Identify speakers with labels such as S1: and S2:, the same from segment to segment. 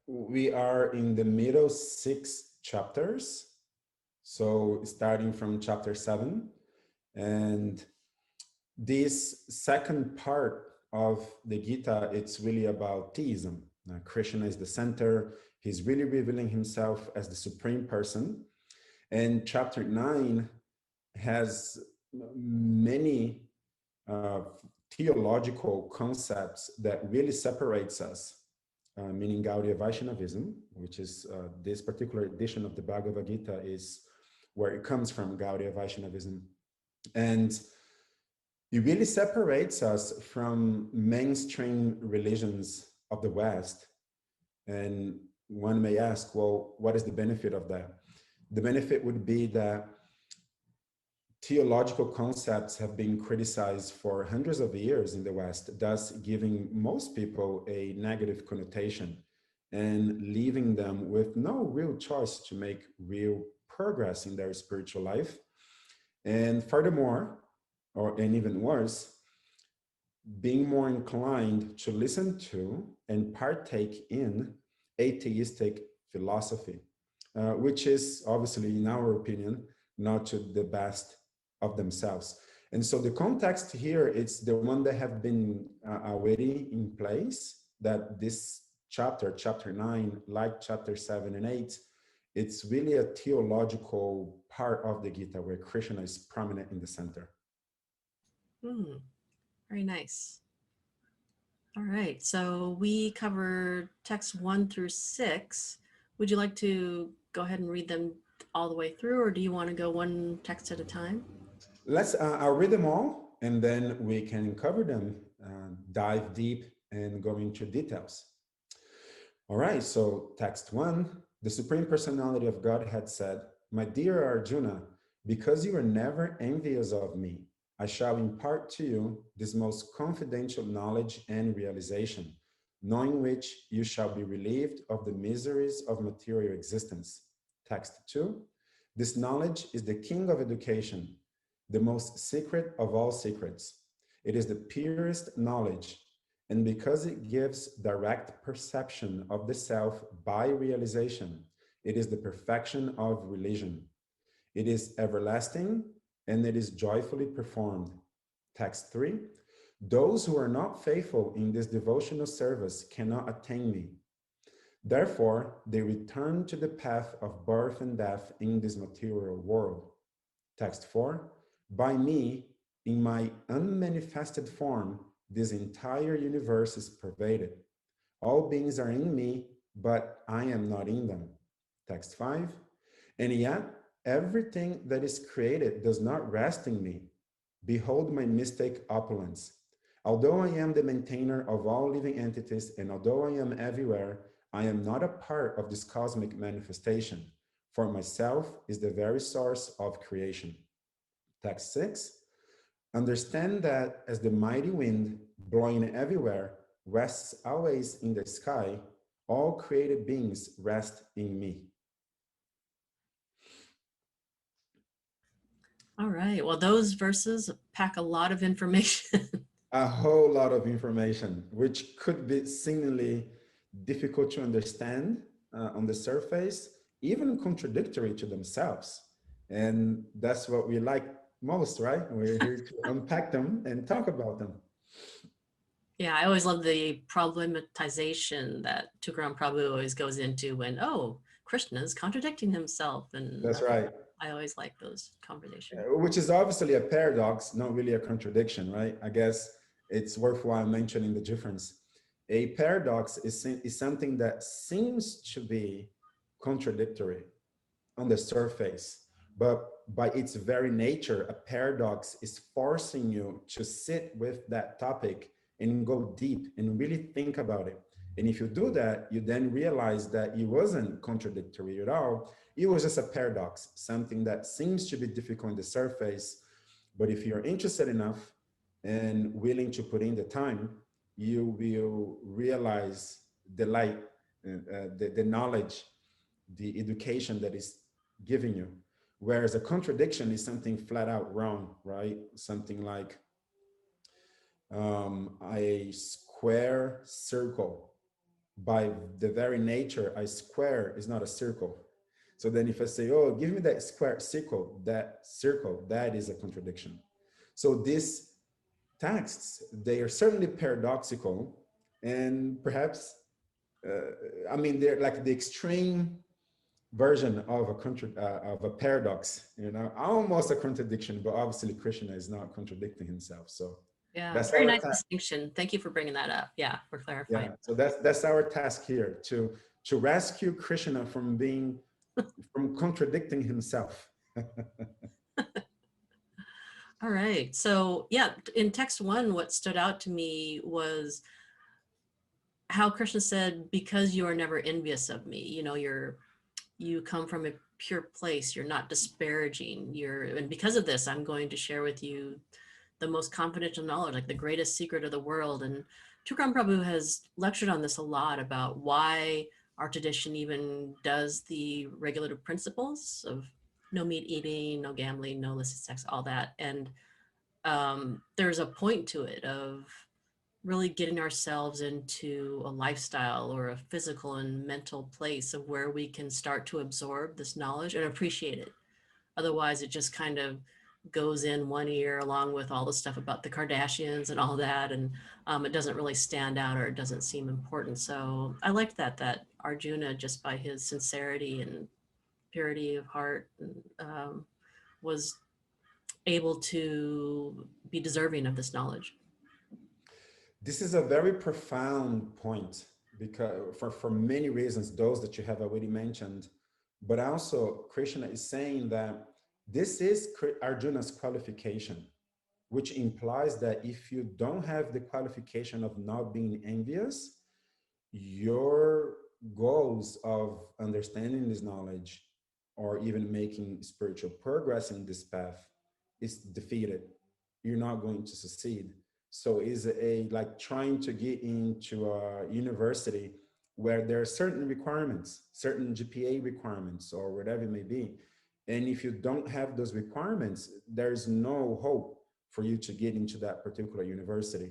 S1: we are in the middle 6 chapters. So starting from chapter 7, and this second part of the Gita, it's really about theism. Krishna is the center. He's really revealing himself as the supreme person. And chapter 9 has many uh, theological concepts that really separates us, meaning Gaudiya Vaishnavism, which is this particular edition of the Bhagavad Gita is where it comes from, Gaudiya Vaishnavism. And it really separates us from mainstream religions of the West. And one may ask, well, what is the benefit of that? The benefit would be that theological concepts have been criticized for hundreds of years in the West, thus giving most people a negative connotation and leaving them with no real choice to make real progress in their spiritual life. And furthermore, and even worse, being more inclined to listen to and partake in atheistic philosophy, which is obviously, in our opinion, not to the best of themselves. And so the context here, it's the one that have been already in place, that this chapter 9, like chapter 7 and 8, it's really a theological part of the Gita where Krishna is prominent in the center.
S2: Very nice. All right, so we covered texts 1 through 6. Would you like to go ahead and read them all the way through, or do you want to go one text at a time?
S1: I'll read them all, and then we can cover them, dive deep, and go into details. All right, so text 1, the Supreme Personality of Godhead said, "My dear Arjuna, because you are never envious of me, I shall impart to you this most confidential knowledge and realization, knowing which you shall be relieved of the miseries of material existence." Text 2, this knowledge is the king of education, the most secret of all secrets. It is the purest knowledge, and because it gives direct perception of the self by realization, it is the perfection of religion. It is everlasting, and it is joyfully performed. Text 3, those who are not faithful in this devotional service cannot attain me. Therefore, they return to the path of birth and death in this material world. Text 4, by me, in my unmanifested form, this entire universe is pervaded. All beings are in me, but I am not in them. Text 5, and yet everything that is created does not rest in me. Behold my mystic opulence. Although I am the maintainer of all living entities, and although I am everywhere, I am not a part of this cosmic manifestation, for myself is the very source of creation. Text 6, understand that as the mighty wind blowing everywhere rests always in the sky, all created beings rest in me.
S2: All right, well, those verses pack a lot of information.
S1: A whole lot of information, which could be seemingly difficult to understand on the surface, even contradictory to themselves. And that's what we like most, right? We're here to unpack them and talk about them.
S2: Yeah, I always love the problematization that Tukaram Prabhu always goes into when, oh, Krishna's contradicting himself. And
S1: That's right.
S2: I always like those conversations.
S1: Which is obviously a paradox, not really a contradiction, right? I guess it's worthwhile mentioning the difference. A paradox is something that seems to be contradictory on the surface, but by its very nature, a paradox is forcing you to sit with that topic and go deep and really think about it. And if you do that, you then realize that it wasn't contradictory at all. It was just a paradox, something that seems to be difficult on the surface. But if you're interested enough and willing to put in the time, you will realize the light, the knowledge, the education that is giving you. Whereas a contradiction is something flat out wrong, right? Something like a square circle by the very nature, a square is not a circle. So then if I say, oh, give me that square circle, that is a contradiction. So these texts, they are certainly paradoxical, and perhaps, I mean, they're like the extreme version of of a paradox, almost a contradiction, but obviously Krishna is not contradicting himself. So
S2: Yeah,
S1: that's
S2: very
S1: our
S2: nice distinction. Thank you for bringing that up. Yeah, for clarifying.
S1: yeah. So that's our task here, to rescue Krishna from contradicting himself.
S2: All right. So yeah, in text one, what stood out to me was how Krishna said, because you are never envious of me, you come from a pure place, you're not disparaging, and because of this, I'm going to share with you the most confidential knowledge, like the greatest secret of the world. And Tukaram Prabhu has lectured on this a lot, about why our tradition even does the regulative principles of no meat eating, no gambling, no illicit sex, all that. And there's a point to it of really getting ourselves into a lifestyle or a physical and mental place of where we can start to absorb this knowledge and appreciate it. Otherwise, it just kind of goes in one ear along with all the stuff about the Kardashians and all that, and it doesn't really stand out, or it doesn't seem important. So I liked that Arjuna, just by his sincerity and purity of heart, was able to be deserving of this knowledge.
S1: This is a very profound point, because for many reasons, those that you have already mentioned, but also Krishna is saying that this is Arjuna's qualification, which implies that if you don't have the qualification of not being envious, your goals of understanding this knowledge or even making spiritual progress in this path is defeated. You're not going to succeed. So is a like trying to get into a university where there are certain requirements, certain GPA requirements or whatever it may be. And if you don't have those requirements, there's no hope for you to get into that particular university.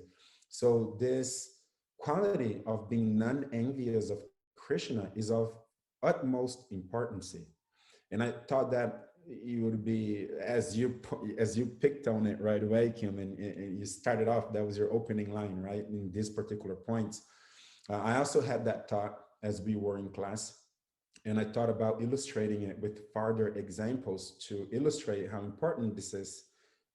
S1: So this quality of being non-envious of Krishna is of utmost importance. And I thought that you would be, as you picked on it right away, Kim, and you started off, that was your opening line, right? In this particular point. I also had that thought as we were in class, and I thought about illustrating it with further examples to illustrate how important this is.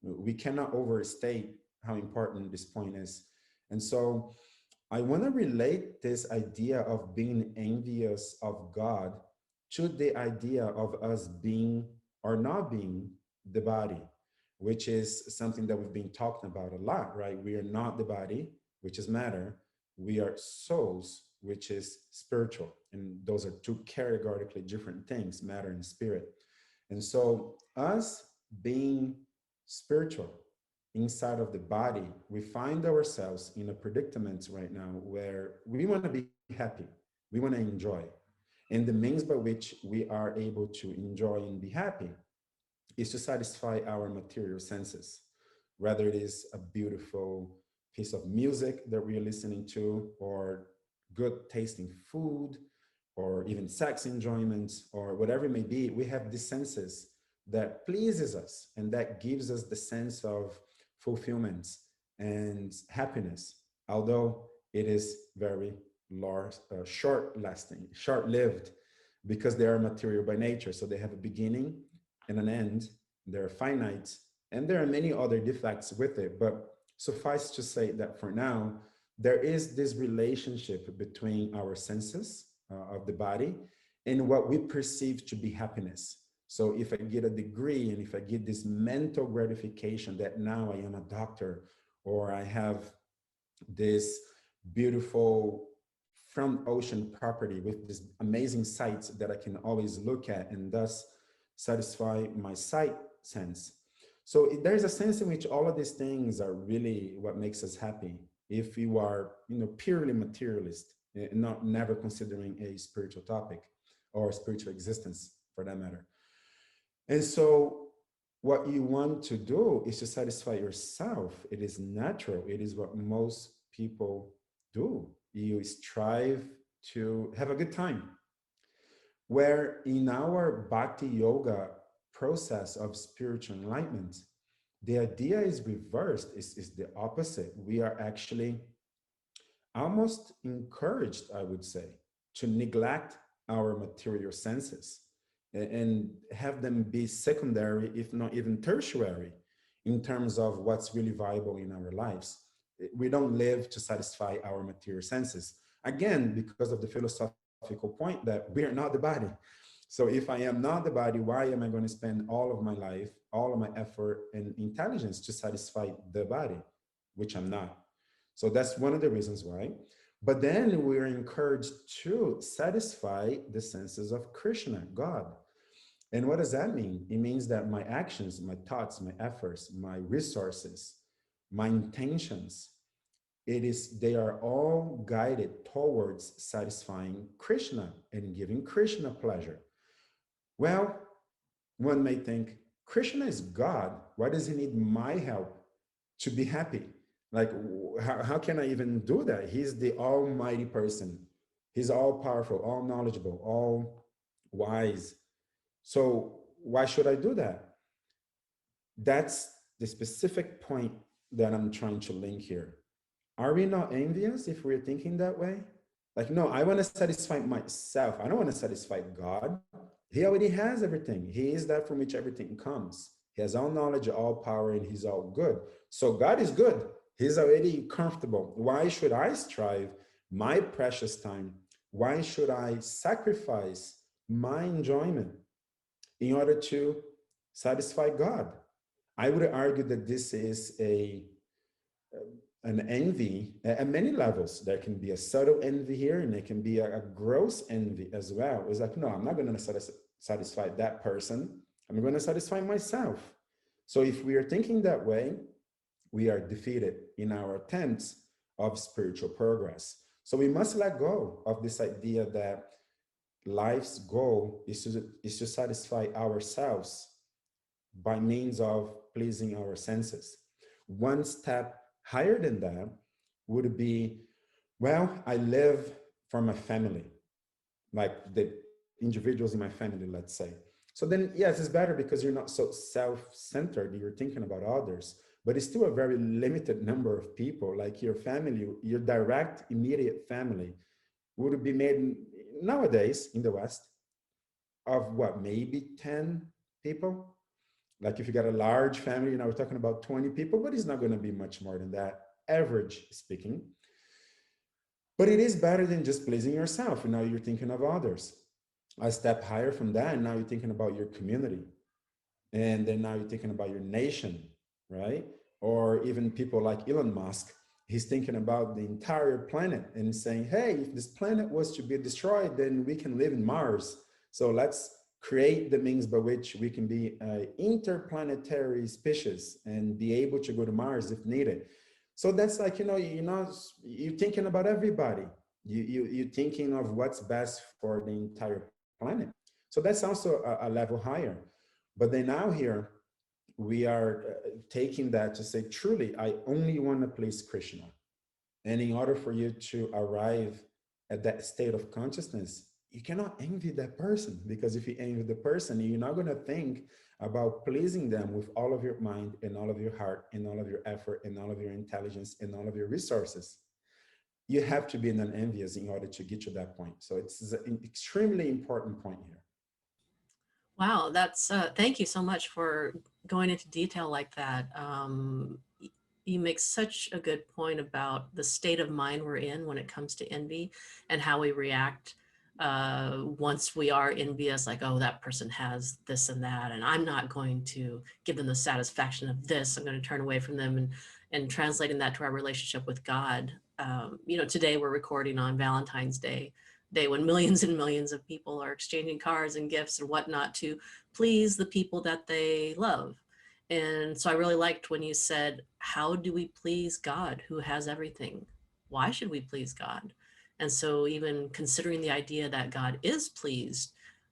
S1: We cannot overstate how important this point is. And so I want to relate this idea of being envious of God to the idea of us being or not being the body, which is something that we've been talking about a lot, right? We are not the body, which is matter. We are souls, which is spiritual. And those are two categorically different things, matter and spirit. And so, us being spiritual inside of the body, we find ourselves in a predicament right now where we want to be happy, we want to enjoy. And the means by which we are able to enjoy and be happy is to satisfy our material senses, whether it is a beautiful piece of music that we are listening to, or good tasting food, or even sex enjoyments, or whatever it may be. We have these senses that pleases us and that gives us the sense of fulfillment and happiness, although it is very large, short-lived, because they are material by nature. So they have a beginning and an end. They're finite, and there are many other defects with it. But suffice to say that for now, there is this relationship between our senses of the body and what we perceive to be happiness. So if I get a degree and if I get this mental gratification that now I am a doctor, or I have this beautiful front ocean property with this amazing sights that I can always look at and thus satisfy my sight sense. So there's a sense in which all of these things are really what makes us happy. If you are, purely materialist, not never considering a spiritual topic or spiritual existence for that matter. And so what you want to do is to satisfy yourself. It is natural. It is what most people do. You strive to have a good time. Where in our bhakti yoga process of spiritual enlightenment, the idea is reversed, is the opposite. We are actually almost encouraged, I would say, to neglect our material senses and have them be secondary, if not even tertiary, in terms of what's really viable in our lives. We don't live to satisfy our material senses. Again, because of the philosophical point that we are not the body. So if I am not the body, why am I going to spend all of my life, all of my effort and intelligence to satisfy the body, which I'm not? So that's one of the reasons why. But then we're encouraged to satisfy the senses of Krishna, God. And what does that mean? It means that my actions, my thoughts, my efforts, my resources, my intentions, they are all guided towards satisfying Krishna and giving Krishna pleasure. Well, one may think, Krishna is God. Why does he need my help to be happy? Like, how can I even do that? He's the almighty person. He's all powerful, all knowledgeable, all wise. So why should I do that? That's the specific point that I'm trying to link here. Are we not envious if we're thinking that way? Like, no, I want to satisfy myself. I don't want to satisfy God. He already has everything. He is that from which everything comes. He has all knowledge, all power, and he's all good. So God is good. He's already comfortable. Why should I strive my precious time? Why should I sacrifice my enjoyment in order to satisfy God? I would argue that this is an envy at many levels. There can be a subtle envy here, and there can be a gross envy as well. It's like, no, I'm not going to satisfy that person. I'm going to satisfy myself. So if we are thinking that way, we are defeated in our attempts of spiritual progress. So we must let go of this idea that life's goal is to satisfy ourselves by means of pleasing our senses. One step higher than that would be, well, I live for my family, like the individuals in my family, let's say. So then, yes, it's better because you're not so self-centered, you're thinking about others, but it's still a very limited number of people. Like your family, your direct, immediate family would be made nowadays in the West of what, maybe 10 people? Like if you got a large family, we're talking about 20 people, but it's not going to be much more than that, average speaking. But it is better than just pleasing yourself. And now you're thinking of others. A step higher from that, and now you're thinking about your community. And then now you're thinking about your nation, right? Or even people like Elon Musk, he's thinking about the entire planet and saying, hey, if this planet was to be destroyed, then we can live in Mars. So let's create the means by which we can be an interplanetary species and be able to go to Mars if needed. So that's like, you're thinking about everybody. You're thinking of what's best for the entire planet. So that's also a level higher. But then now here, we are taking that to say, truly, I only want to please Krishna. And in order for you to arrive at that state of consciousness, you cannot envy that person, because if you envy the person, you're not going to think about pleasing them with all of your mind and all of your heart and all of your effort and all of your intelligence and all of your resources. You have to be non-envious in order to get to that point. So it's an extremely important point here.
S2: Wow, that's thank you so much for going into detail like that. You make such a good point about the state of mind we're in when it comes to envy and how we react once we are envious, like, oh, that person has this and that, and I'm not going to give them the satisfaction of this. I'm going to turn away from them, and translating that to our relationship with God. Today we're recording on Valentine's Day when millions and millions of people are exchanging cards and gifts and whatnot to please the people that they love. And so I really liked when you said, how do we please God who has everything? Why should we please God? And so even considering the idea that God is pleased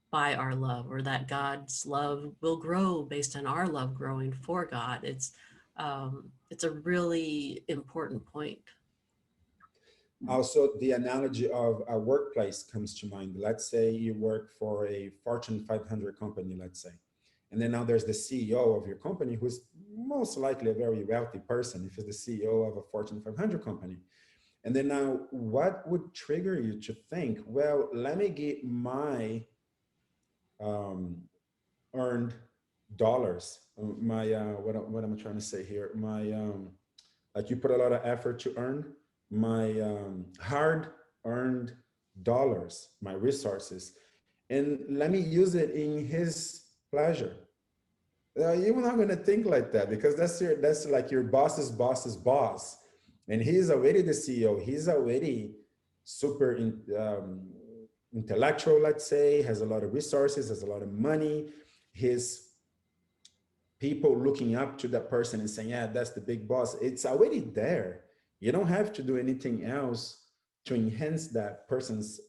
S2: by our love, or that God's love will grow based on our love growing for God, it's a really important point.
S1: Also, the analogy of a workplace comes to mind. Let's say you work for a Fortune 500 company, let's say. And then now there's the CEO of your company who's most likely a very wealthy person if he's the CEO of a Fortune 500 company. And then now, what would trigger you to think, well, let me get my um, earned dollars, what am I trying to say here? My like you put a lot of effort to earn my hard earned dollars, my resources, and let me use it in his pleasure. You're not going to think like that because that's like your boss's boss's boss, and he's already the CEO. He's already super intellectual, let's say, has a lot of resources, has a lot of money. His people looking up to that person and saying, yeah, that's the big boss. It's already there. You don't have to do anything else to enhance that person's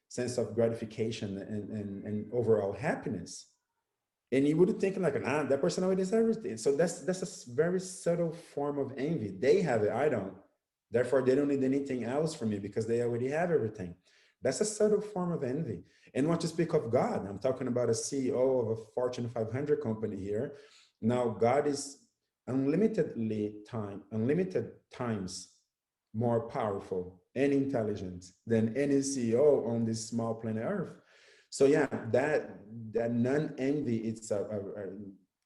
S1: sense of gratification and overall happiness. And you would think like, that person already has everything. So that's a very subtle form of envy. They have it, I don't. Therefore, they don't need anything else from me because they already have everything. That's a subtle form of envy. And not to speak of God. I'm talking about a CEO of a Fortune 500 company here. Now, God is unlimited times more powerful and intelligent than any CEO on this small planet Earth. So yeah, that non-envy, it's a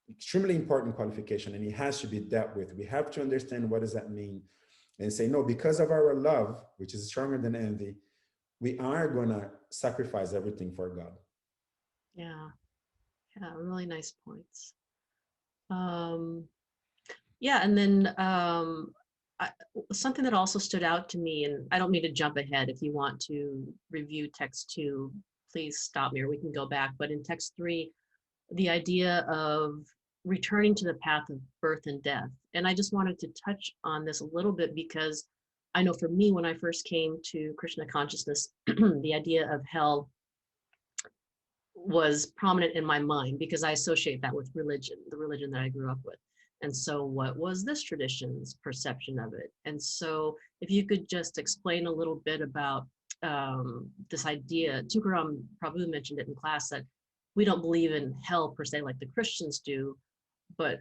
S1: extremely important qualification, and it has to be dealt with. We have to understand what does that mean, and say no, because of our love, which is stronger than envy, we are gonna sacrifice everything for God.
S2: Yeah. Yeah. Really nice points. Yeah. And then something that also stood out to me, and I don't mean to jump ahead. If you want to review text 2, please stop me or we can go back. But in text 3, the idea of returning to the path of birth and death. And I just wanted to touch on this a little bit because I know for me, when I first came to Krishna consciousness, the idea of hell was prominent in my mind because I associate that with religion, the religion that I grew up with. And so what was this tradition's perception of it? And so if you could just explain a little bit about this idea, Tukaram Prabhu mentioned it in class, that we don't believe in hell per se like the Christians do, but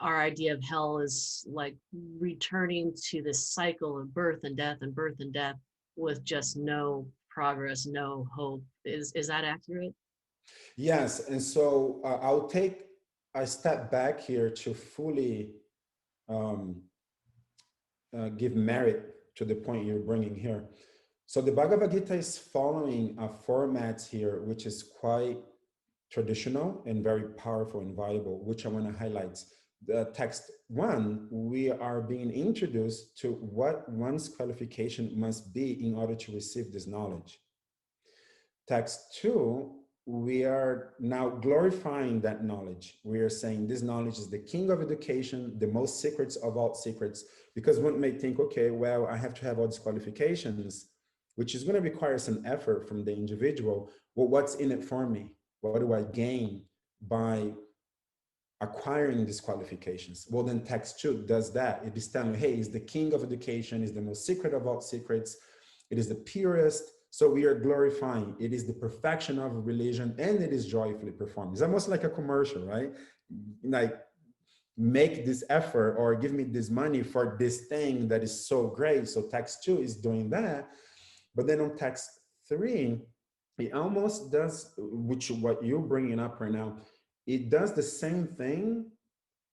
S2: our idea of hell is like returning to this cycle of birth and death and birth and death with just no progress, no hope. Is that accurate?
S1: Yes, and so I'll take a step back here to fully um, give merit to the point you're bringing here. So the Bhagavad Gita is following a format here, which is quite traditional and very powerful and valuable, which I want to highlight. The text 1, we are being introduced to what one's qualification must be in order to receive this knowledge. Text 2, we are now glorifying that knowledge. We are saying this knowledge is the king of education, the most secrets of all secrets, because one may think, okay, well, I have to have all these qualifications, which is going to require some effort from the individual. Well, what's in it for me? What do I gain by acquiring these qualifications? Well, then text 2 does that. It is telling you, hey, it's the king of education, is the most secret of all secrets. It is the purest. So we are glorifying. It is the perfection of religion, and it is joyfully performed. It's almost like a commercial, right? Like, make this effort or give me this money for this thing that is so great. So text 2 is doing that. But then on text 3, it almost does, which what you're bringing up right now, it does the same thing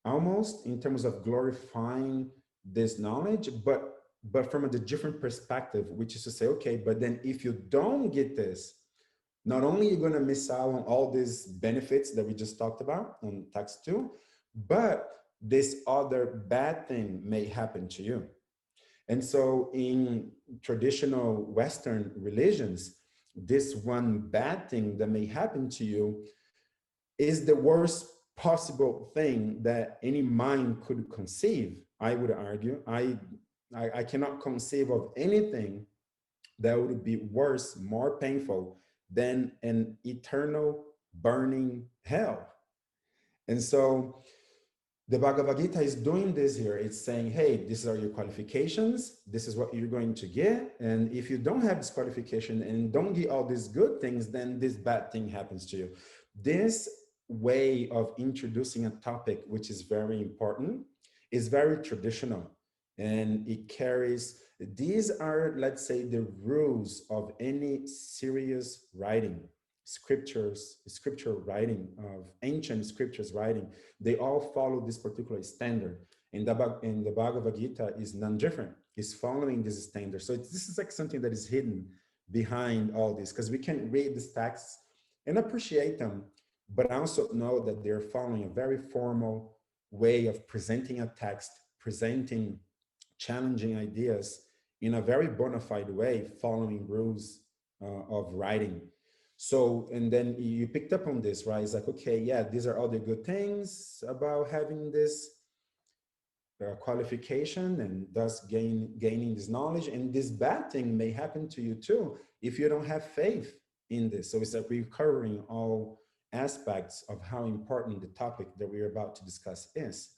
S1: almost in terms of glorifying this knowledge, but from a different perspective, which is to say, okay, but then if you don't get this, not only you're going to miss out on all these benefits that we just talked about on text 2, but this other bad thing may happen to you. And so in traditional Western religions, this one bad thing that may happen to you is the worst possible thing that any mind could conceive. I would argue, I cannot conceive of anything that would be worse, more painful than an eternal burning hell. And so The Bhagavad Gita is doing this here. It's saying, hey, these are your qualifications. This is what you're going to get. And if you don't have this qualification and don't get all these good things, then this bad thing happens to you. This way of introducing a topic, which is very important, is very traditional. And it carries, these are, let's say, the rules of any serious writing, scripture writing, of ancient scriptures writing. They all follow this particular standard. And the Bhagavad Gita is none different. It's following this standard. So this is like something that is hidden behind all this, because we can read these texts and appreciate them, but also know that they're following a very formal way of presenting a text, presenting challenging ideas in a very bona fide way, following rules of writing. So, and then you picked up on this, right? It's like, okay, yeah, these are all the good things about having this qualification and thus gaining this knowledge. And this bad thing may happen to you too if you don't have faith in this. So it's like we're covering all aspects of how important the topic that we're about to discuss is.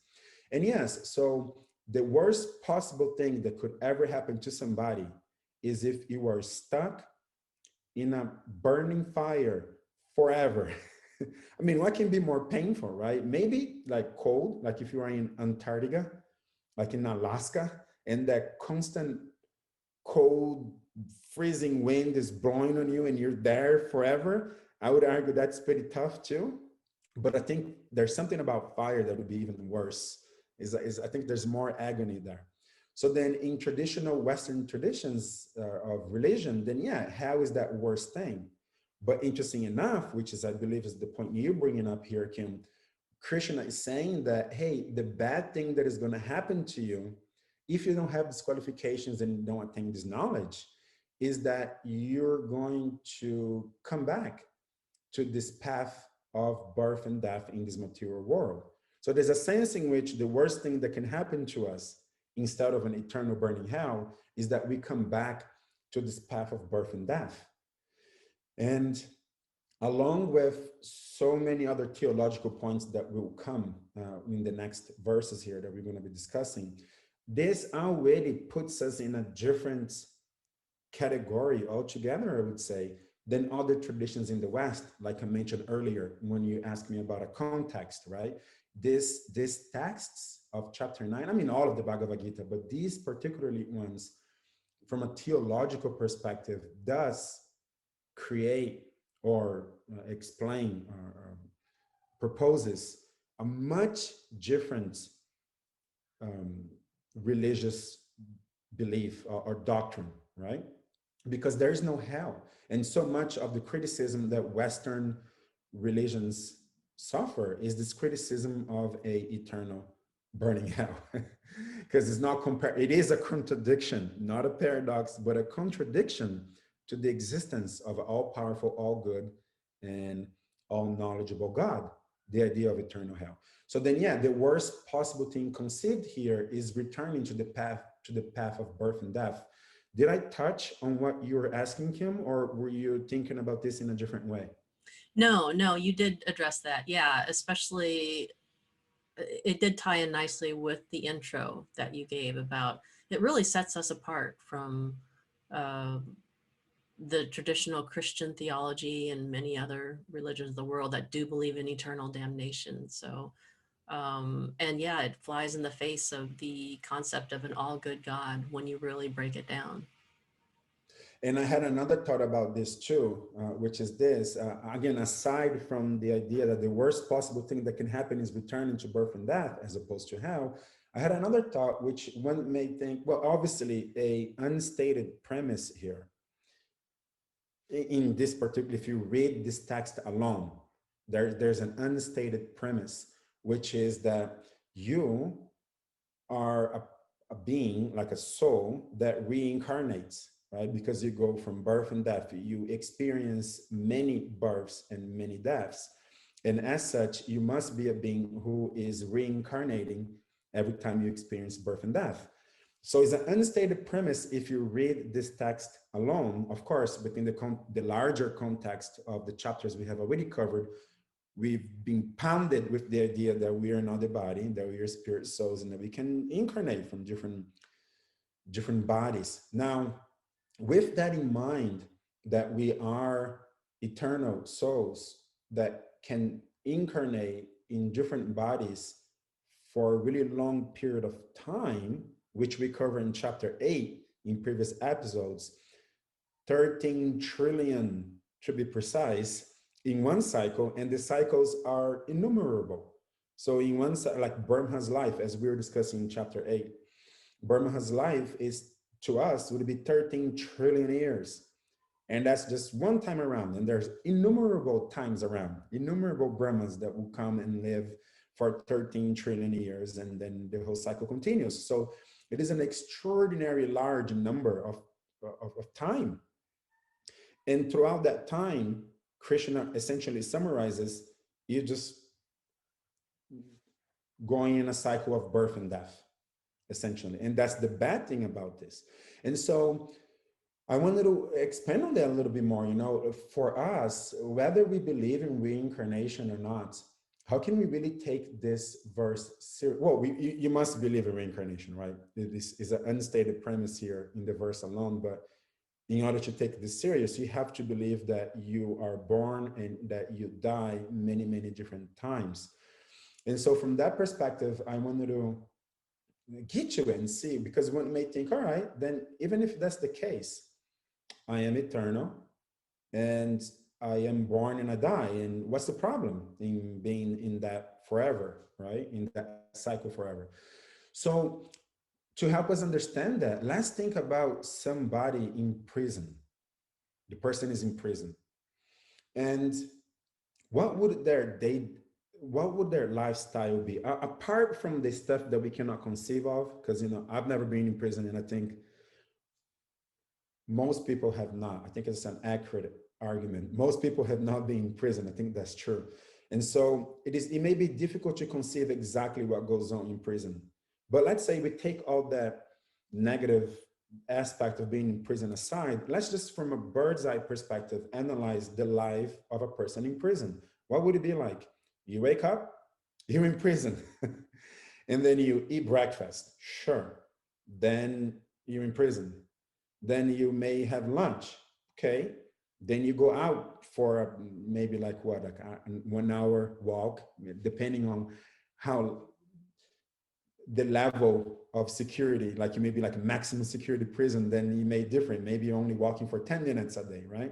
S1: And yes, so the worst possible thing that could ever happen to somebody is if you are stuck in a burning fire forever. I mean, what can be more painful, right? Maybe like cold, like if you are in Antarctica, like in Alaska, and that constant cold, freezing wind is blowing on you and you're there forever. I would argue that's pretty tough too. But I think there's something about fire that would be even worse. I think there's more agony there. So then in traditional Western traditions of religion, then yeah, hell is that worst thing. But interesting enough, which is, I believe, is the point you're bringing up here, Kim, Krishna is saying that, hey, the bad thing that is going to happen to you if you don't have these qualifications and don't attain this knowledge is that you're going to come back to this path of birth and death in this material world. So there's a sense in which the worst thing that can happen to us instead of an eternal burning hell is that we come back to this path of birth and death. And along with so many other theological points that will come in the next verses here that we're going to be discussing, this already puts us in a different category altogether, I would say, than other traditions in the West, like I mentioned earlier, when you asked me about a context, right? These texts of chapter 9, I mean, all of the Bhagavad Gita, but these particularly ones, from a theological perspective, does create or explain or proposes a much different religious belief or doctrine, right? Because there is no hell. And so much of the criticism that Western religions suffer is this criticism of a eternal burning hell. Because it's not it is a contradiction, not a paradox, but a contradiction to the existence of all-powerful, all-good, and all-knowledgeable God, the idea of eternal hell. So then, yeah, the worst possible thing conceived here is returning to the path of birth and death. Did I touch on what you were asking, Kim, or were you thinking about this in a different way?
S2: No, you did address that. Yeah, especially it did tie in nicely with the intro that you gave about it really sets us apart from uh, the traditional Christian theology and many other religions of the world that do believe in eternal damnation. So, and yeah, it flies in the face of the concept of an all good God when you really break it down.
S1: And I had another thought about this too, which is this, again, aside from the idea that the worst possible thing that can happen is returning to birth and death as opposed to hell, I had another thought, which one may think, well, obviously a unstated premise here in this particular, if you read this text alone, there's an unstated premise, which is that you are a being, like a soul that reincarnates, right? Because you go from birth and death, you experience many births and many deaths. And as such, you must be a being who is reincarnating every time you experience birth and death. So it's an unstated premise if you read this text alone, of course, within the larger context of the chapters we have already covered, we've been pounded with the idea that we are not the body, that we are spirit souls, and that we can incarnate from different bodies. Now, with that in mind, that we are eternal souls that can incarnate in different bodies for a really long period of time, which we cover in chapter 8 in previous episodes, 13 trillion to be precise in one cycle, and the cycles are innumerable. So in one, like Brahma's life, as we were discussing in chapter 8, Brahma's life is, to us, would be 13 trillion years. And that's just one time around. And there's innumerable times around, innumerable Brahmas that will come and live for 13 trillion years. And then the whole cycle continues. So it is an extraordinary large number of time. And throughout that time, Krishna essentially summarizes, you just going in a cycle of birth and death, essentially. And that's the bad thing about this. And so I wanted to expand on that a little bit more. You know, for us, whether we believe in reincarnation or not, how can we really take this verse serious? Well, you must believe in reincarnation, right? This is an unstated premise here in the verse alone, but in order to take this serious, you have to believe that you are born and that you die many, many different times. And so from that perspective, I wanted to get you and see, because one may think, all right, then even if that's the case, I am eternal and I am born and I die. And what's the problem in being in that forever, right? In that cycle forever. So to help us understand that, let's think about somebody in prison. The person is in prison. And what would what would their lifestyle be? Apart from the stuff that we cannot conceive of, because I've never been in prison, and I think most people have not. I think it's an accurate argument. Most people have not been in prison. I think that's true. And so it may be difficult to conceive exactly what goes on in prison. But let's say we take all that negative aspect of being in prison aside. Let's just, from a bird's eye perspective, analyze the life of a person in prison. What would it be like? You wake up, you're in prison, and then you eat breakfast. Sure. Then you're in prison. Then you may have lunch. Okay. Then you go out for maybe like what, like a 1 hour walk, depending on how the level of security, like you may be like a maximum security prison, then you may different. Maybe you're only walking for 10 minutes a day, right?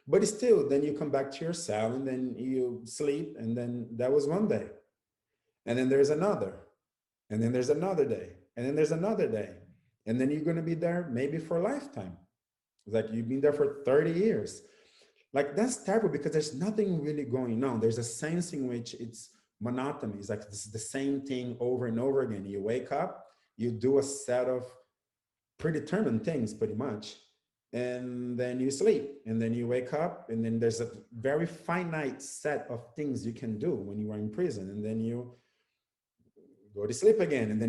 S1: But still, then you come back to your cell and then you sleep, and then that was one day. And then there's another, and then there's another day, and then there's another day. And then you're going to be there maybe for a lifetime. Like you've been there for 30 years. Like that's terrible because there's nothing really going on. There's a sense in which it's monotony. It's like this is the same thing over and over again. You wake up, you do a set of predetermined things pretty much, and then you sleep, and then you wake up, and then there's a very finite set of things you can do when you are in prison, and then you go to sleep again. And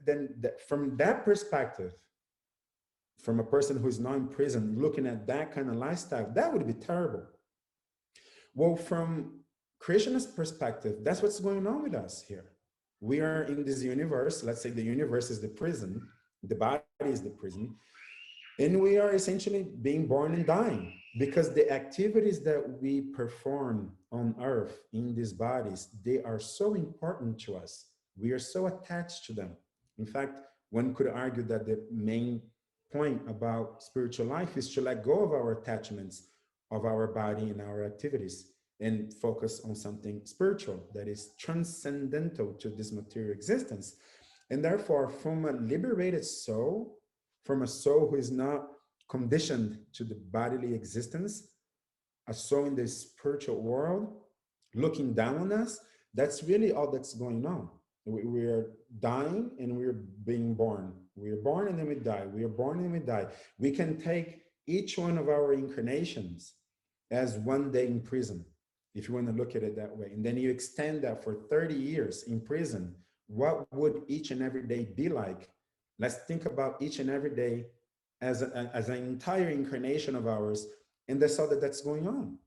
S1: then from that perspective, from a person who's not in prison, looking at that kind of lifestyle, that would be terrible. Well, from Krishna's perspective, that's what's going on with us here. We are in this universe. Let's say the universe is the prison, the body is the prison, and we are essentially being born and dying because the activities that we perform on earth in these bodies, they are so important to us. We are so attached to them. In fact, one could argue that the main point about spiritual life is to let go of our attachments of our body and our activities and focus on something spiritual that is transcendental to this material existence. And therefore, from a liberated soul, from a soul who is not conditioned to the bodily existence, a soul in the spiritual world, looking down on us, that's really all that's going on. We are dying and we're being born. We are born and then we die. We are born and we die. We can take each one of our incarnations as one day in prison, if you want to look at it that way. And then you extend that for 30 years in prison. What would each and every day be like? Let's think about each and every day as an entire incarnation of ours, and that's all that's going on.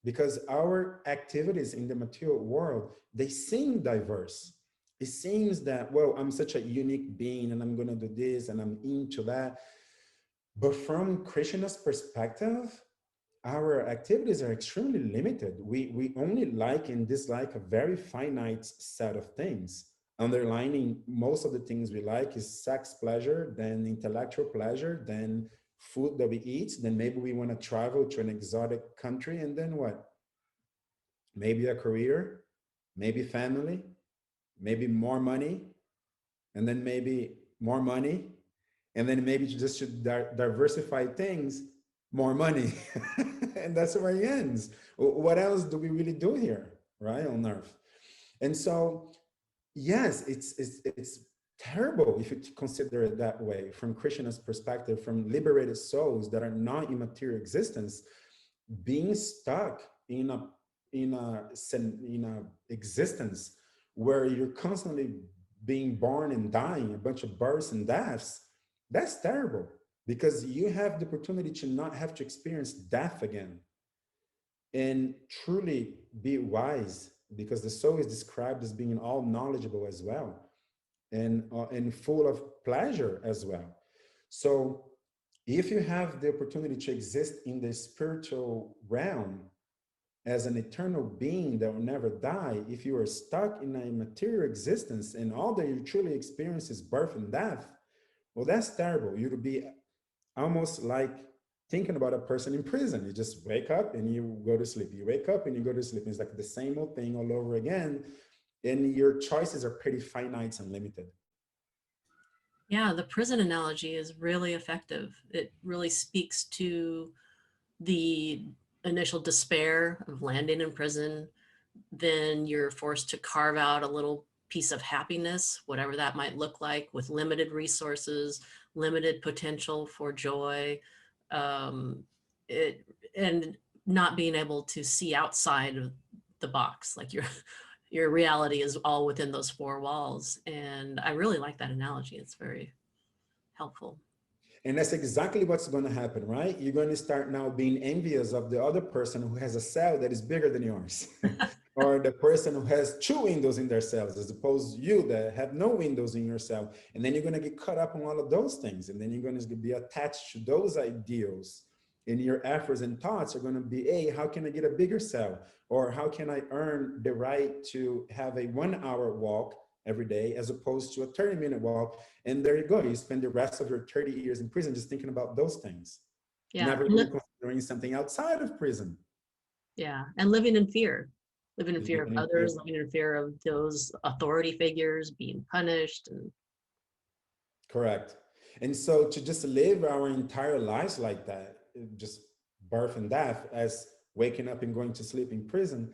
S1: because our activities in the material world, they seem diverse. It seems that, well, I'm such a unique being and I'm going to do this and I'm into that. But from Krishna's perspective, our activities are extremely limited. We only like and dislike a very finite set of things. Underlining most of the things we like is sex pleasure, then intellectual pleasure, then food that we eat, then maybe we want to travel to an exotic country, and then what? Maybe a career, maybe family, maybe more money, and then maybe more money, and then maybe just to diversify things, more money. And that's where it ends. What else do we really do here, right, on earth? And so, yes, it's terrible if you consider it that way, from Krishna's perspective, from liberated souls that are not in material existence, being stuck in a existence where you're constantly being born and dying, a bunch of births and deaths. That's terrible, because you have the opportunity to not have to experience death again and truly be wise, because the soul is described as being all knowledgeable as well, and full of pleasure as well. So if you have the opportunity to exist in the spiritual realm as an eternal being that will never die, if you are stuck in a material existence and all that you truly experience is birth and death, well, that's terrible. You'd be almost like thinking about a person in prison. You just wake up and you go to sleep. You wake up and you go to sleep. It's like the same old thing all over again. And your choices are pretty finite and limited.
S2: Yeah, the prison analogy is really effective. It really speaks to the initial despair of landing in prison. Then you're forced to carve out a little piece of happiness, whatever that might look like, with limited resources, limited potential for joy, um, and not being able to see outside of the box. Like your reality is all within those four walls. And I really like that analogy. It's very helpful.
S1: And that's exactly what's going to happen, right? You're going to start now being envious of the other person who has a cell that is bigger than yours, or the person who has two windows in their cells, as opposed to you that have no windows in your cell. And then you're going to get caught up on all of those things. And then you're going to be attached to those ideals. And your efforts and thoughts are going to be, hey, how can I get a bigger cell? Or how can I earn the right to have a 1 hour walk every day as opposed to a 30-minute walk? And there you go. You spend the rest of your 30 years in prison just thinking about those things,
S2: Yeah.
S1: never even considering something outside of prison.
S2: Yeah. And living in fear of
S1: Living in fear.
S2: others, living in fear of those authority figures being punished. And
S1: Correct. And so to just live our entire lives like that, just birth and death, as waking up and going to sleep in prison,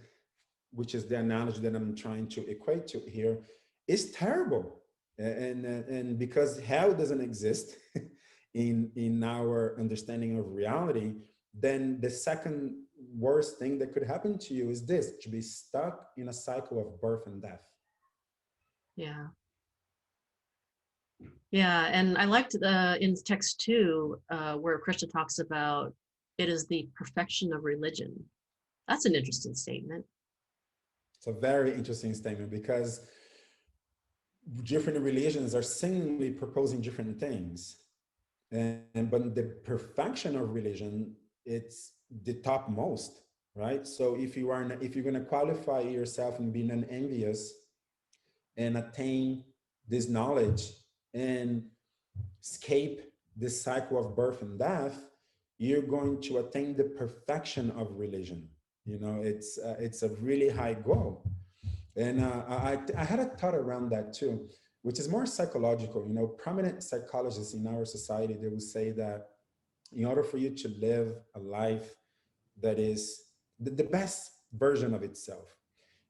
S1: which is the analogy that I'm trying to equate to here, is terrible. And because hell doesn't exist in our understanding of reality, then the second worst thing that could happen to you is this: to be stuck in a cycle of birth and death.
S2: yeah. Yeah. And I liked in text 2, where Krishna talks about it is the perfection of religion. That's an interesting statement.
S1: It's a very interesting statement, because different religions are seemingly proposing different things. And but the perfection of religion, it's the topmost, right? So if you're going to qualify yourself in being an envious and attain this knowledge and escape this cycle of birth and death, you're going to attain the perfection of religion. It's a really high goal. And I had a thought around that too, which is more psychological. Prominent psychologists in our society, they will say that in order for you to live a life that is the best version of itself,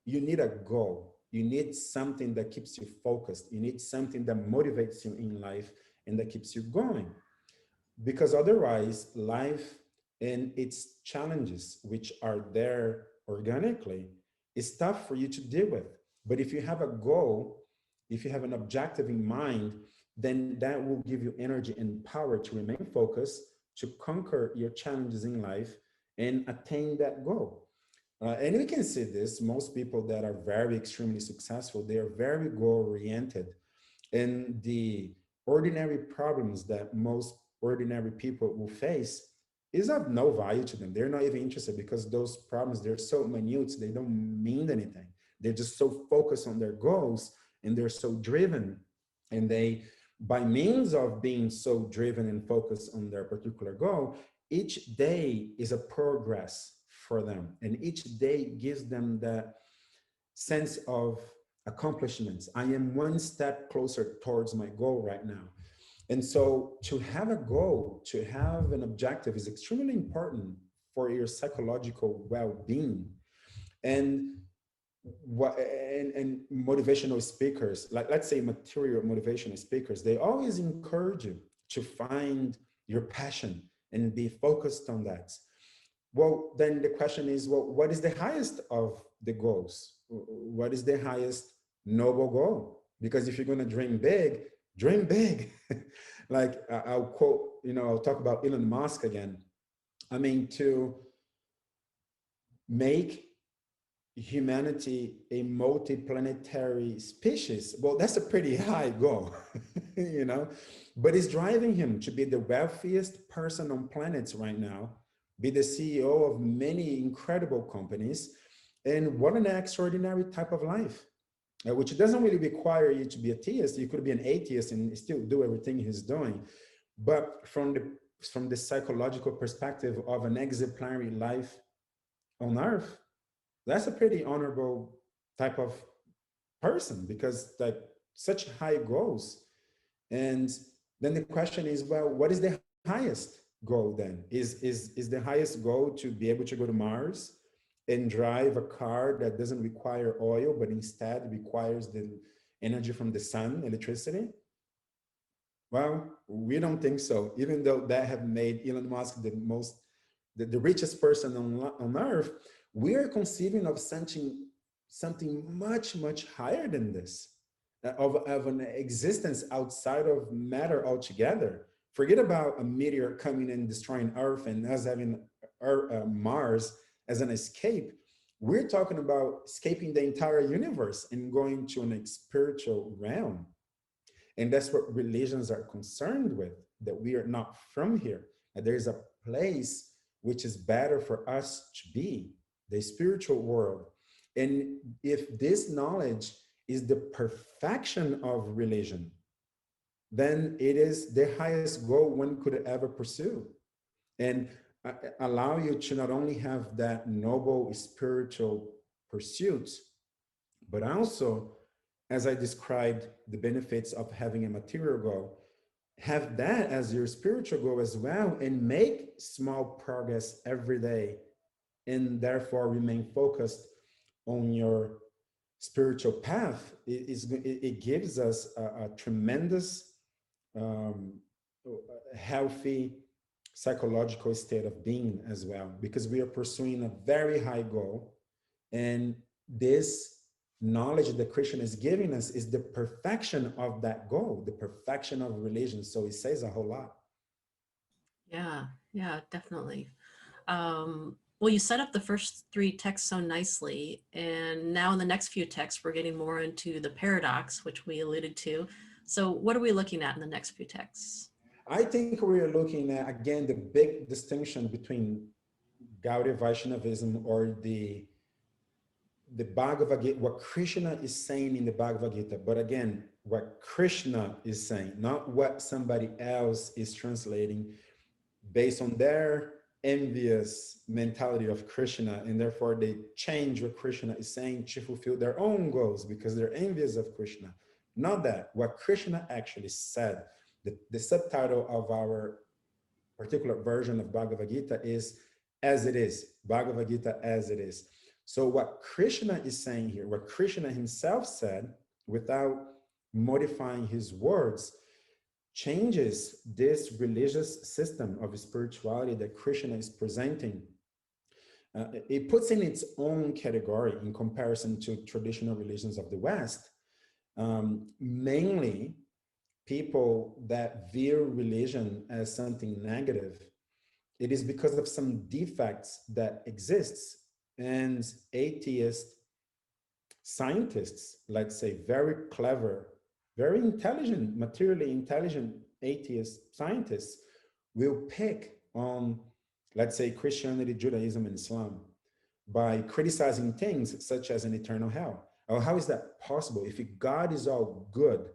S1: you need a goal. You need something that keeps you focused. You need something that motivates you in life and that keeps you going. Because otherwise, life and its challenges, which are there organically, is tough for you to deal with. But if you have a goal, if you have an objective in mind, then that will give you energy and power to remain focused, to conquer your challenges in life and attain that goal. And we can see this, most people that are very extremely successful, they are very goal-oriented. And the ordinary problems that most ordinary people will face is of no value to them. They're not even interested because those problems, they're so minute, they don't mean anything. They're just so focused on their goals and they're so driven. And they, by means of being so driven and focused on their particular goal, each day is a progress for them. And each day gives them that sense of accomplishments. I am one step closer towards my goal right now. And so to have a goal, to have an objective is extremely important for your psychological well-being. And and motivational speakers, like let's say material motivational speakers, they always encourage you to find your passion and be focused on that. Well, then the question is, well, what is the highest of the goals? What is the highest noble goal? Because if you're going to dream big, dream big. Like I'll quote, I'll talk about Elon Musk again. I mean, to make humanity a multi-planetary species, well, that's a pretty high goal, but it's driving him to be the wealthiest person on planets right now, be the CEO of many incredible companies. And what an extraordinary type of life, which doesn't really require you to be a theist. You could be an atheist and still do everything he's doing. But from the psychological perspective of an exemplary life on Earth, that's a pretty honorable type of person, because like such high goals. And then the question is, well, what is the highest goal then? Is the highest goal to be able to go to Mars and drive a car that doesn't require oil, but instead requires the energy from the sun, electricity? Well, we don't think so, even though that have made Elon Musk the richest person on Earth. We are conceiving of something much, much higher than this, of an existence outside of matter altogether. Forget about a meteor coming and destroying Earth and us having Mars as an escape. We're talking about escaping the entire universe and going to an spiritual realm. And that's what religions are concerned with, that we are not from here, that there's a place which is better for us to be, the spiritual world. And if this knowledge is the perfection of religion, then it is the highest goal one could ever pursue. And allow you to not only have that noble spiritual pursuit, but also, as I described, the benefits of having a material goal, have that as your spiritual goal as well, and make small progress every day, and therefore remain focused on your spiritual path. It gives us a tremendous, healthy psychological state of being as well, because we are pursuing a very high goal. And this knowledge that Krishna is giving us is the perfection of that goal, the perfection of religion. So it says a whole lot.
S2: Yeah, definitely. Well, you set up the first three texts so nicely, and now in the next few texts, we're getting more into the paradox, which we alluded to. So what are we looking at in the next few texts?
S1: I think we're looking at, again, the big distinction between Gaudiya Vaishnavism, or the Bhagavad Gita, what Krishna is saying in the Bhagavad Gita, but again, what Krishna is saying, not what somebody else is translating based on their envious mentality of Krishna, and therefore they change what Krishna is saying to fulfill their own goals because they're envious of Krishna. Not that, what Krishna actually said. The subtitle of our particular version of Bhagavad Gita is "As It Is," Bhagavad Gita as it is. So what Krishna is saying here, what Krishna himself said, without modifying his words, changes this religious system of spirituality that Krishna is presenting. It puts in its own category in comparison to traditional religions of the West. Mainly people that view religion as something negative. It is because of some defects that exists and atheist scientists, let's say very clever, very intelligent, materially intelligent atheist scientists will pick on, let's say, Christianity, Judaism, and Islam by criticizing things such as an eternal hell. Oh, how is that possible? If God is all good,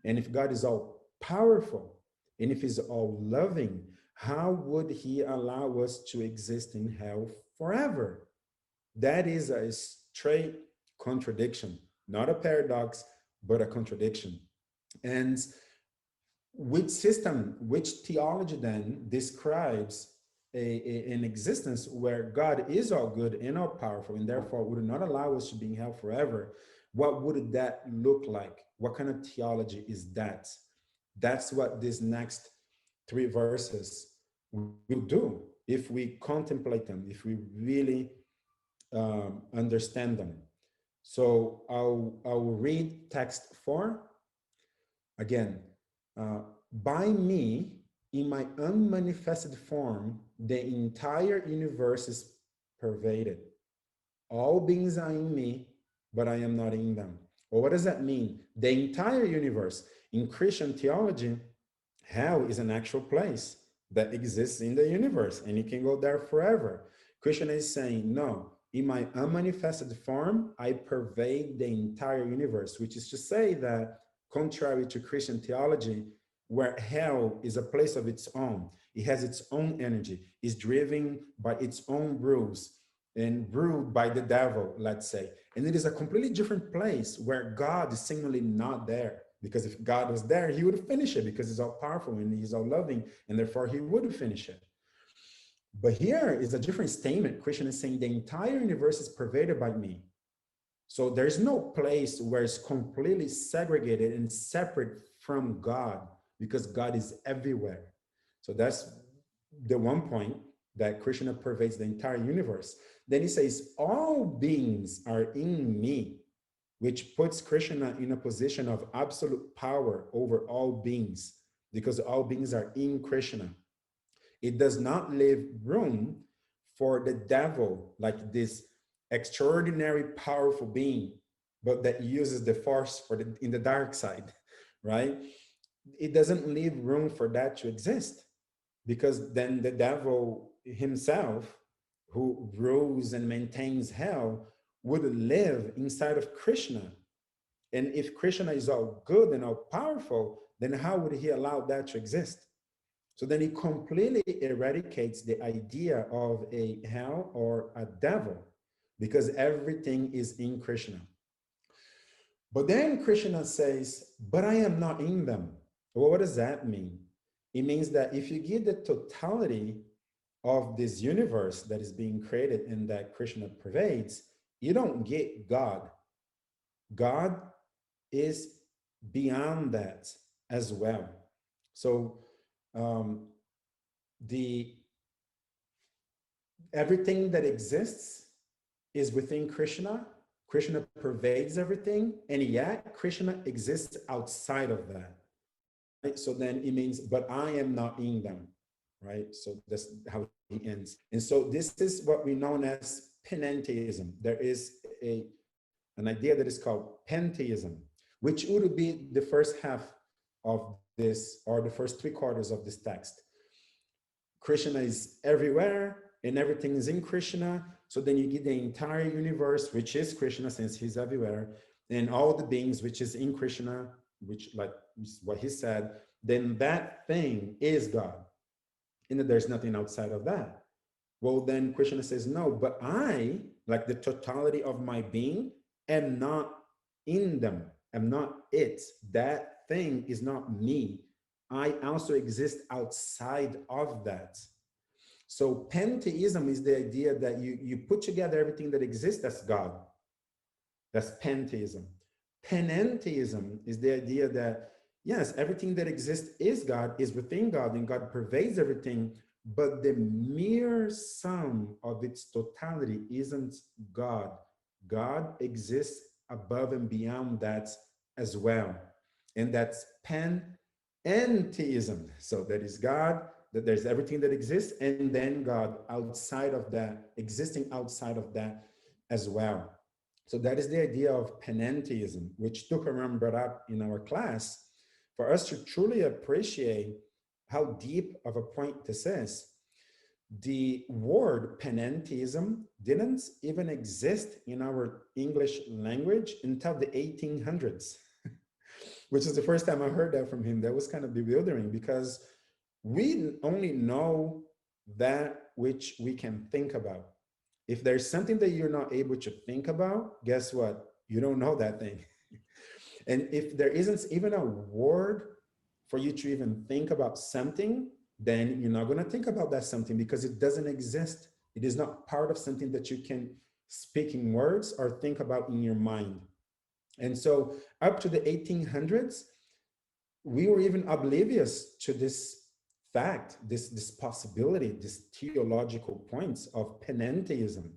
S1: and if God is all powerful, and if he's all loving, how would he allow us to exist in hell forever? That is a straight contradiction, not a paradox, but a contradiction. And which system, which theology then describes an existence where God is all good and all powerful and therefore would not allow us to be in hell forever? What would that look like? What kind of theology is that? That's what these next three verses will do if we contemplate them, if we really understand them. So I'll read text 4 again. By me, in my unmanifested form, the entire universe is pervaded. All beings are in me, but I am not in them. Well, what does that mean? The entire universe. In Christian theology, hell is an actual place that exists in the universe, and you can go there forever. Christian is saying, no, in my unmanifested form, I pervade the entire universe, which is to say that, contrary to Christian theology, where hell is a place of its own, it has its own energy, is driven by its own rules and ruled by the devil, let's say. And it is a completely different place where God is seemingly not there. Because if God was there, he would finish it because he's all powerful and he's all loving, and therefore he would finish it. But here is a different statement. Christian is saying the entire universe is pervaded by me. So there's no place where it's completely segregated and separate from God because God is everywhere. So that's the one point that Krishna pervades the entire universe. Then he says, all beings are in me, which puts Krishna in a position of absolute power over all beings because all beings are in Krishna. It does not leave room for the devil, like this extraordinary powerful being, but that uses the force for in the dark side, right? It doesn't leave room for that to exist because then the devil himself, who rules and maintains hell, would live inside of Krishna. And if Krishna is all good and all powerful, then how would he allow that to exist? So then he completely eradicates the idea of a hell or a devil because everything is in Krishna. But then Krishna says, but I am not in them. Well, what does that mean? It means that if you give the totality of this universe that is being created and that Krishna pervades, you don't get God. God is beyond that as well. So the everything that exists is within Krishna. Krishna pervades everything, and yet Krishna exists outside of that. Right? So then it means, but I am not in them, right? So that's how he ends. And so this is what we know as Panentheism. There is an idea that is called Pantheism, which would be the first half of this, or the first 3/4 of this text. Krishna is everywhere and everything is in Krishna. So then you get the entire universe, which is Krishna, since he's everywhere, and all the beings, which is in Krishna, which, like what he said, then that thing is God. And there's nothing outside of that. Well, then Krishna says, no, but I, like the totality of my being, am not in them. I'm not it. That thing is not me. I also exist outside of that. So pantheism is the idea that you put together everything that exists as God. That's pantheism. Panentheism is the idea that, yes, everything that exists is God, is within God, and God pervades everything, but the mere sum of its totality isn't God. God exists above and beyond that as well. And that's panentheism. So that is God that there's everything that exists, and then God outside of that, existing outside of that as well. So that is the idea of Panentheism, which Tukaram brought up in our class. For us to truly appreciate how deep of a point this is, the word Panentheism didn't even exist in our English language until the 1800s, which is the first time I heard that from him. That was kind of bewildering because we only know that which we can think about. If there's something that you're not able to think about, guess what? You don't know that thing. And if there isn't even a word for you to even think about something, then you're not going to think about that something because it doesn't exist. It is not part of something that you can speak in words or think about in your mind. And so up to the 1800s, we were even oblivious to this fact, this possibility, this theological points of panentheism.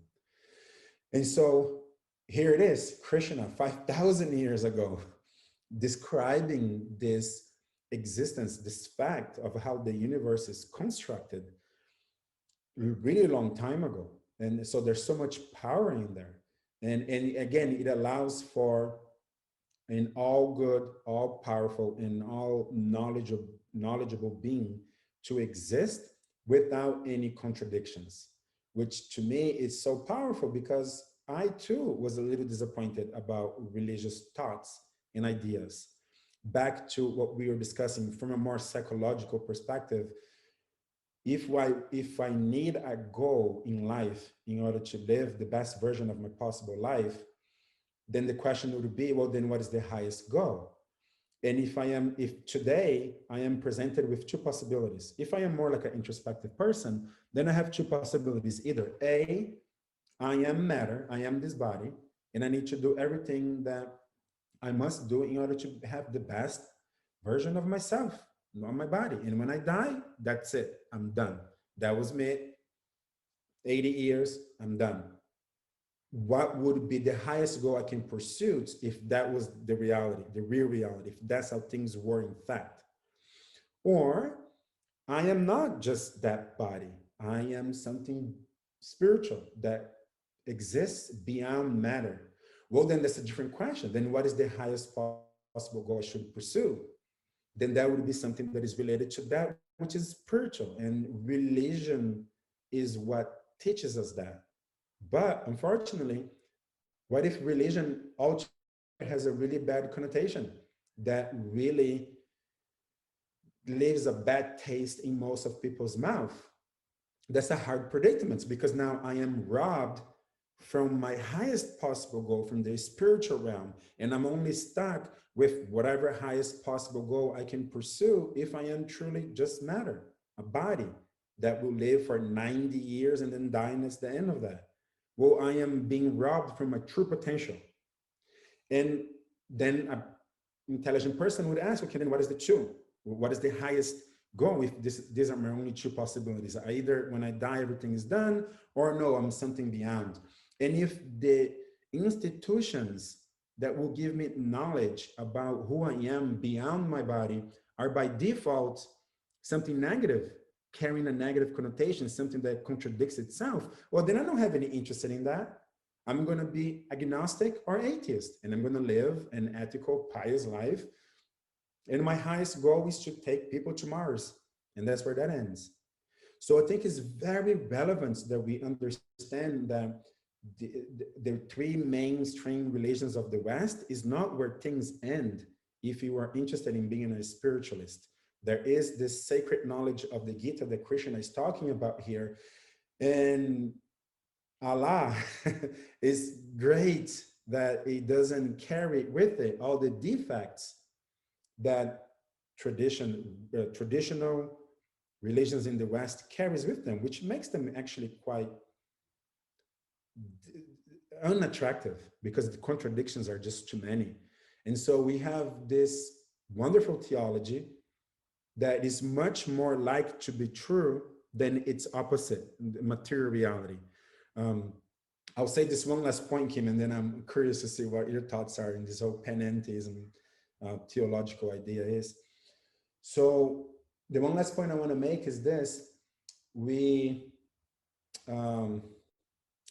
S1: And so here it is, Krishna, 5,000 years ago, describing this existence, this fact of how the universe is constructed a really long time ago. And so there's so much power in there. And again, it allows for an all good, all powerful, and all knowledgeable being to exist without any contradictions, which to me is so powerful because I too was a little disappointed about religious thoughts and ideas. Back to what we were discussing from a more psychological perspective, if I need a goal in life in order to live the best version of my possible life, then the question would be, well, then what is the highest goal? And if today I am presented with two possibilities, if I am more like an introspective person, then I have two possibilities. Either A, I am matter, I am this body, and I need to do everything that I must do in order to have the best version of myself, not my body. And when I die, that's it, I'm done. That was me, 80 years, I'm done. What would be the highest goal I can pursue if that was the reality, the real reality, if that's how things were in fact? Or I am not just that body, I am something spiritual that exists beyond matter. Well, then that's a different question. Then what is the highest possible goal I should pursue? Then that would be something that is related to that which is spiritual. And religion is what teaches us that. But unfortunately, what if religion also has a really bad connotation that really leaves a bad taste in most of people's mouth? That's a hard predicament because now I am robbed from my highest possible goal from the spiritual realm, and I'm only stuck with whatever highest possible goal I can pursue if I am truly just matter, a body that will live for 90 years and then die, and it's the end of that. Well, I am being robbed from my true potential. And then an intelligent person would ask, okay, then what is the two? What is the highest goal if these are my only two possibilities? Either when I die, everything is done, or no, I'm something beyond. And if the institutions that will give me knowledge about who I am beyond my body are by default something negative, carrying a negative connotation, something that contradicts itself, well, then I don't have any interest in that. I'm going to be agnostic or atheist, and I'm going to live an ethical, pious life. And my highest goal is to take people to Mars, and that's where that ends. So I think it's very relevant that we understand that the three mainstream religions of the West is not where things end if you are interested in being a spiritualist. There is this sacred knowledge of the Gita that Krishna is talking about here. And Allah is great that it doesn't carry with it all the defects that traditional religions in the West carries with them, which makes them actually quite unattractive because the contradictions are just too many. And so we have this wonderful theology that is much more like to be true than its opposite, material reality. I'll say this one last point, Kim, and then I'm curious to see what your thoughts are in this whole panentheism theological idea is. So The one last point I want to make is this. We, um,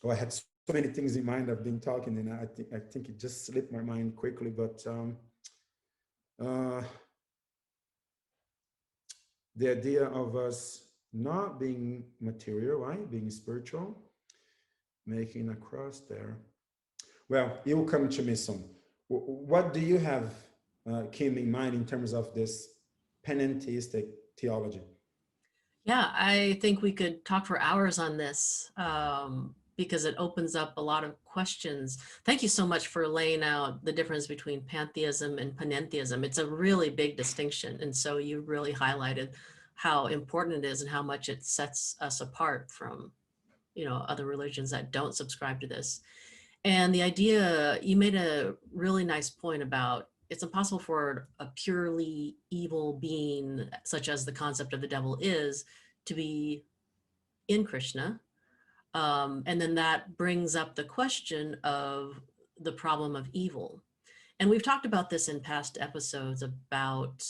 S1: oh, I had so many things in mind. I've been talking, and I think it just slipped my mind quickly. But uh, the idea of us not being material, right? Being spiritual, making a cross there. Well, it will come to me soon. What do you have, Kim, in mind in terms of this panentheistic theology?
S2: Yeah, I think we could talk for hours on this because it opens up a lot of questions. Thank you so much for laying out the difference between pantheism and panentheism. It's a really big distinction. And so you really highlighted how important it is and how much it sets us apart from, other religions that don't subscribe to this. And the idea, you made a really nice point about it's impossible for a purely evil being, such as the concept of the devil is, to be in Krishna. And then that brings up the question of the problem of evil. And we've talked about this in past episodes about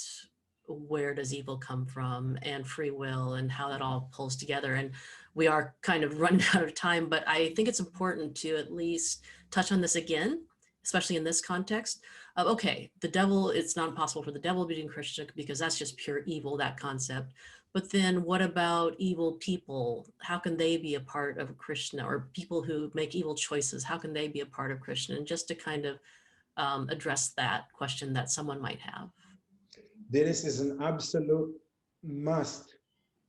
S2: where does evil come from and free will and how that all pulls together. And we are kind of running out of time, but I think it's important to at least touch on this again, especially in this context. Okay, the devil, it's not possible for the devil to be in Krishna because that's just pure evil, that concept. But then what about evil people? How can they be a part of Krishna? Or people who make evil choices, how can they be a part of Krishna? And just to kind of address that question that someone might have.
S1: This is an absolute must.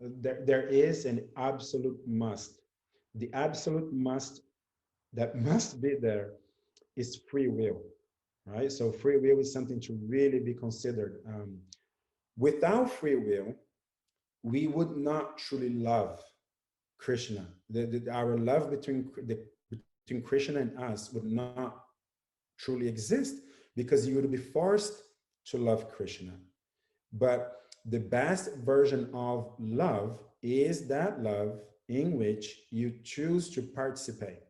S1: There is an absolute must. The absolute must that must be there is free will, right? So free will is something to really be considered. Without free will, we would not truly love Krishna. Our love between Krishna and us would not truly exist because you would be forced to love Krishna. But the best version of love is that love in which you choose to participate,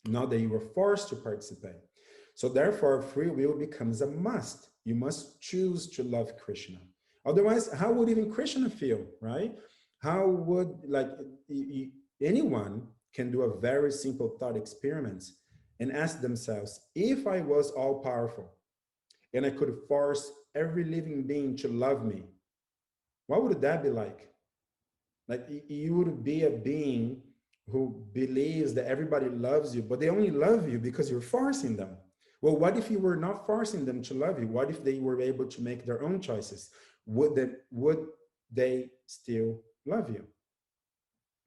S1: not that you were forced to participate. So therefore, free will becomes a must. You must choose to love Krishna. Otherwise, how would even Krishna feel, right? How would, like, anyone can do a very simple thought experiment and ask themselves, if I was all powerful and I could force every living being to love me, what would that be like? Like, you would be a being who believes that everybody loves you, but they only love you because you're forcing them. Well, what if you were not forcing them to love you? What if they were able to make their own choices? Would they still love you?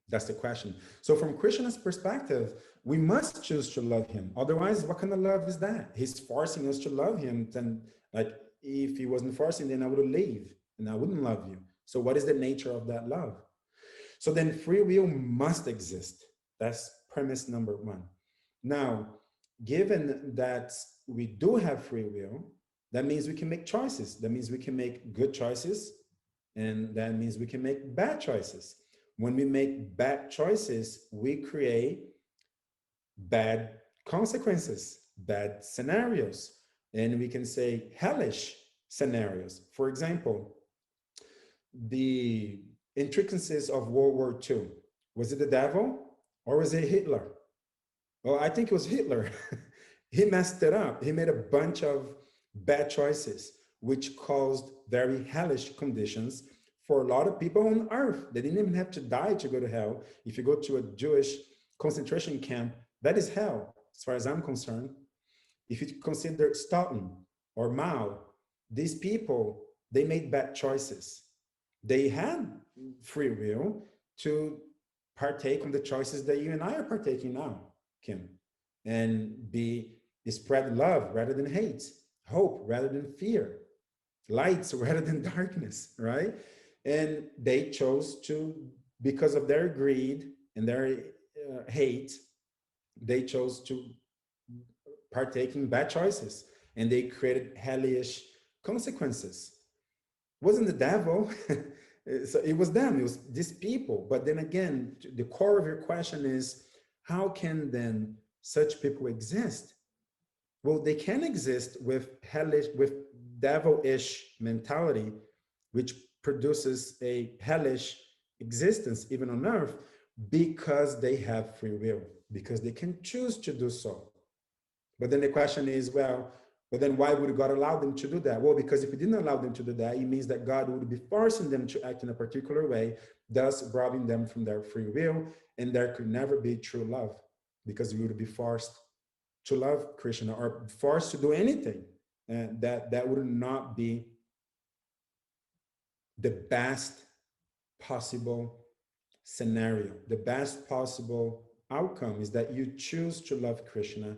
S1: That's the question. So from Krishna's perspective, we must choose to love him. Otherwise, what kind of love is that? He's forcing us to love him. Then, like, if he wasn't forcing, then I would leave and I wouldn't love you. So what is the nature of that love? So then free will must exist. That's premise number one. Now, given that we do have free will, that means we can make choices. That means we can make good choices, and that means we can make bad choices. When we make bad choices, we create bad consequences, bad scenarios, and we can say hellish scenarios. For example, the intricacies of World War II. Was it the devil or was it Hitler? Well, I think it was Hitler. He messed it up. He made a bunch of bad choices, which caused very hellish conditions for a lot of people on earth. They didn't even have to die to go to hell. If you go to a Jewish concentration camp, that is hell, as far as I'm concerned. If you consider Stalin or Mao, these people, they made bad choices. They had free will to partake in the choices that you and I are partaking now, Kim, and spread love rather than hate, hope rather than fear, lights rather than darkness, right? And they chose to, because of their greed and their hate, they chose to partake in bad choices, and they created hellish consequences. It wasn't the devil. So it was them, it was these people. But then again, the core of your question is, how can then such people exist? Well, they can exist with hellish, with devilish mentality, which produces a hellish existence even on earth because they have free will, because they can choose to do so. But then the question is, well, but then why would God allow them to do that? Well, because if he didn't allow them to do that, it means that God would be forcing them to act in a particular way, thus robbing them from their free will, and there could never be true love because you would be forced to love Krishna or forced to do anything. And that would not be the best possible scenario. The best possible outcome is that you choose to love Krishna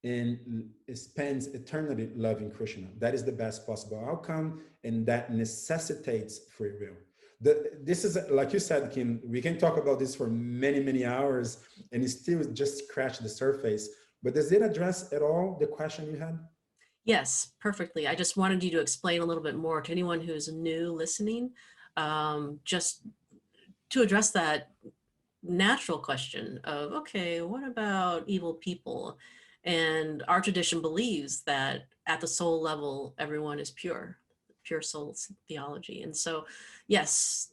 S1: and spends eternity loving Krishna. That is the best possible outcome, and that necessitates free will. This is, like you said, Kim, we can talk about this for many, many hours and still just scratch the surface. But does it address at all the question you had?
S2: Yes, perfectly. I just wanted you to explain a little bit more to anyone who's new listening, just to address that natural question of, okay, what about evil people? And our tradition believes that at the soul level, everyone is pure soul theology. And so, yes,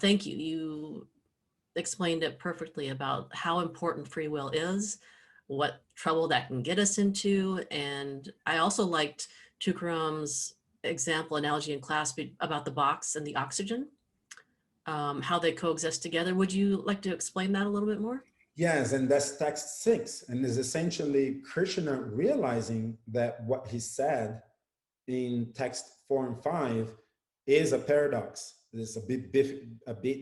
S2: thank you. You explained it perfectly about how important free will is, what trouble that can get us into. And I also liked Tukaram's example analogy in class about the box and the oxygen, how they coexist together. Would you like to explain that a little bit more?
S1: Yes, and that's text 6, and is essentially Krishna realizing that what he said in text 4 and 5 is a paradox. It's a bit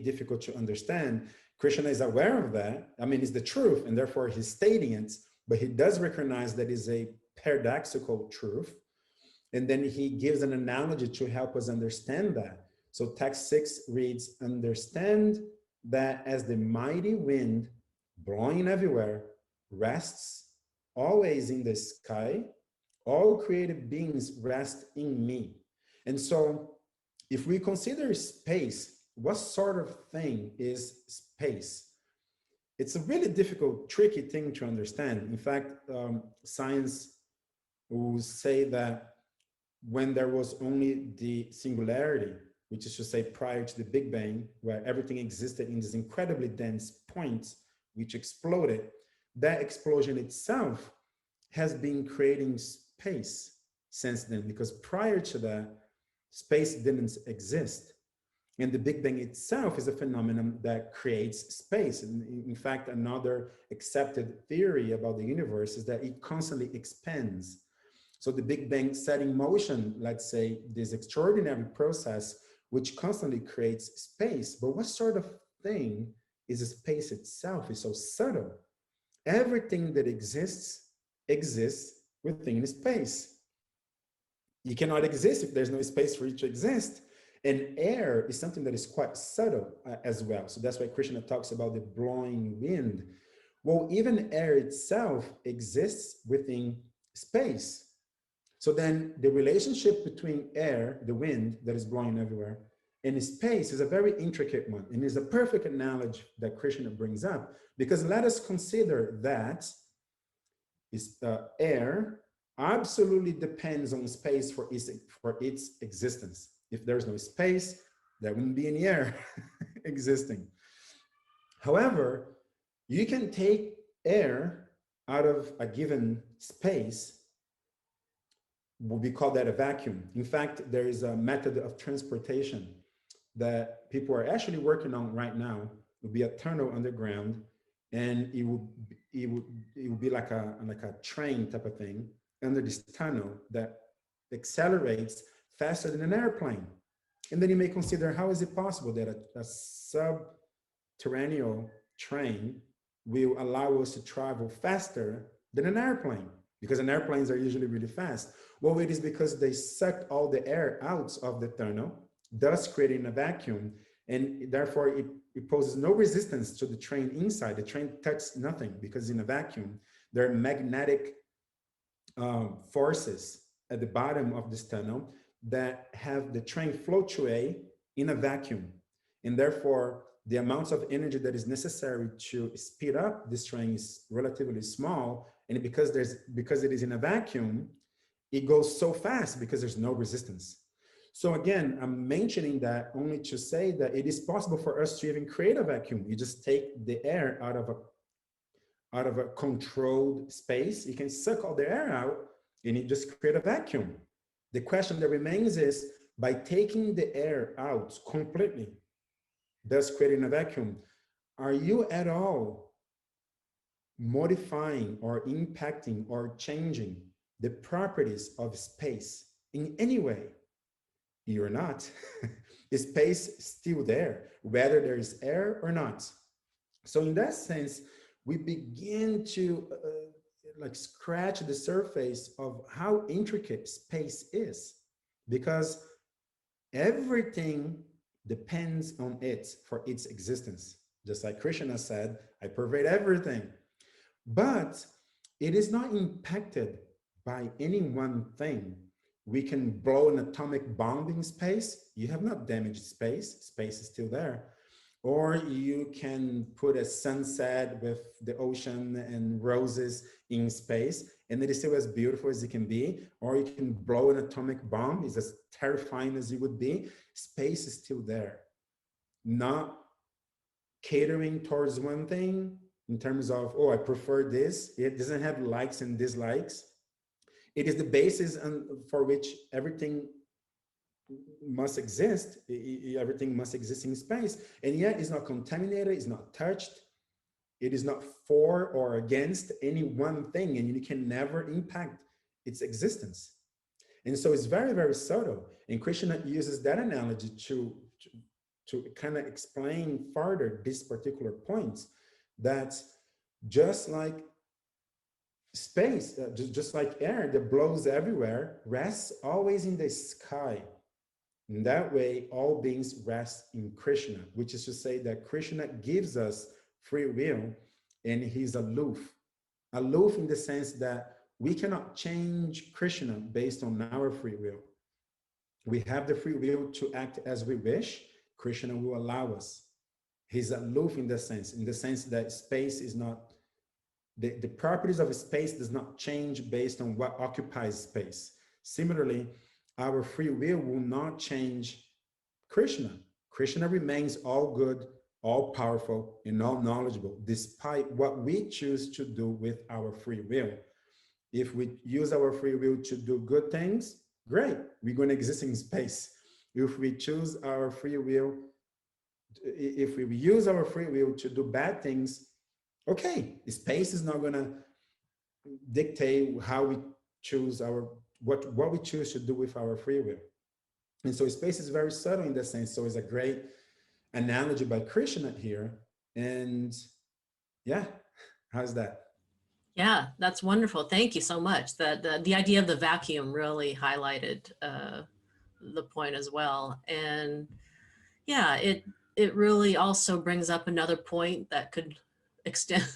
S1: difficult to understand. Krishna is aware of that. I mean, it's the truth, and therefore he's stating it, but he does recognize that is a paradoxical truth. And then he gives an analogy to help us understand that. So text 6 reads, understand that as the mighty wind blowing everywhere rests always in the sky, all created beings rest in me. And so if we consider space, what sort of thing is space? It's a really difficult, tricky thing to understand. In fact, science will say that when there was only the singularity, which is to say prior to the Big Bang, where everything existed in this incredibly dense point, which exploded, that explosion itself has been creating space since then, because prior to that, space didn't exist. And the Big Bang itself is a phenomenon that creates space. And in fact, another accepted theory about the universe is that it constantly expands. So the Big Bang set in motion, let's say, this extraordinary process which constantly creates space. But what sort of thing is space itself? It's so subtle. Everything that exists within space. You cannot exist if there's no space for it to exist. And air is something that is quite subtle as well. So that's why Krishna talks about the blowing wind. Well, even air itself exists within space. So then the relationship between air, the wind that is blowing everywhere, and space is a very intricate one, and is a perfect analogy that Krishna brings up, because let us consider that air absolutely depends on space for its existence. If there's no space, there wouldn't be any air existing. However, you can take air out of a given space. We call that a vacuum. In fact, there is a method of transportation that people are actually working on right now. It will be a tunnel underground, and it will be like a train type of thing under this tunnel that accelerates faster than an airplane. And then you may consider, how is it possible that a subterranean train will allow us to travel faster than an airplane? Because airplanes are usually really fast. Well, it is because they sucked all the air out of the tunnel, thus creating a vacuum, and therefore it poses no resistance to the train inside. The train touches nothing because in a vacuum, there are magnetic forces at the bottom of this tunnel that have the train fluctuate in a vacuum. And therefore, the amounts of energy that is necessary to speed up this train is relatively small. And because it is in a vacuum, it goes so fast because there's no resistance. So again, I'm mentioning that only to say that it is possible for us to even create a vacuum. You just take the air out of a controlled space. You can suck all the air out and you just create a vacuum. The question that remains is, by taking the air out completely, thus creating a vacuum, are you at all modifying or impacting or changing the properties of space in any way? You're not. Space is still there, whether there is air or not. So in that sense, we begin to like scratch the surface of how intricate space is, because everything depends on it for its existence. Just like Krishna said, I pervade everything. But it is not impacted by any one thing. We can blow an atomic bomb in space. You have not damaged space. Space is still there. Or you can put a sunset with the ocean and roses in space, and it is still as beautiful as it can be. Or you can blow an atomic bomb, it's as terrifying as it would be. Space is still there. Not catering towards one thing in terms of, oh, I prefer this. It doesn't have likes and dislikes. It is the basis for which everything must exist. Everything must exist in space. And yet it's not contaminated, it's not touched. It is not for or against any one thing, and you can never impact its existence. And so it's very, very subtle. And Krishna uses that analogy to kind of explain further this particular point, that just like space, just like air that blows everywhere, rests always in the sky. In that way, all beings rest in Krishna, which is to say that Krishna gives us free will, and he's aloof. Aloof in the sense that we cannot change Krishna based on our free will. We have the free will to act as we wish. Krishna will allow us. He's aloof in the sense that space is not, the properties of space does not change based on what occupies space. Similarly, our free will not change Krishna. Krishna remains all good, all powerful, and all knowledgeable, despite what we choose to do with our free will. If we use our free will to do good things, great, we're going to exist in space. If we choose our free will, if we use our free will to do bad things, okay, space is not going to dictate how we choose what we choose to do with our free will. And so space is very subtle in that sense. So it's a great analogy by Krishna here. And yeah, how's that?
S2: Yeah, that's wonderful. Thank you so much. The idea of the vacuum really highlighted the point as well. And yeah, it really also brings up another point that could extend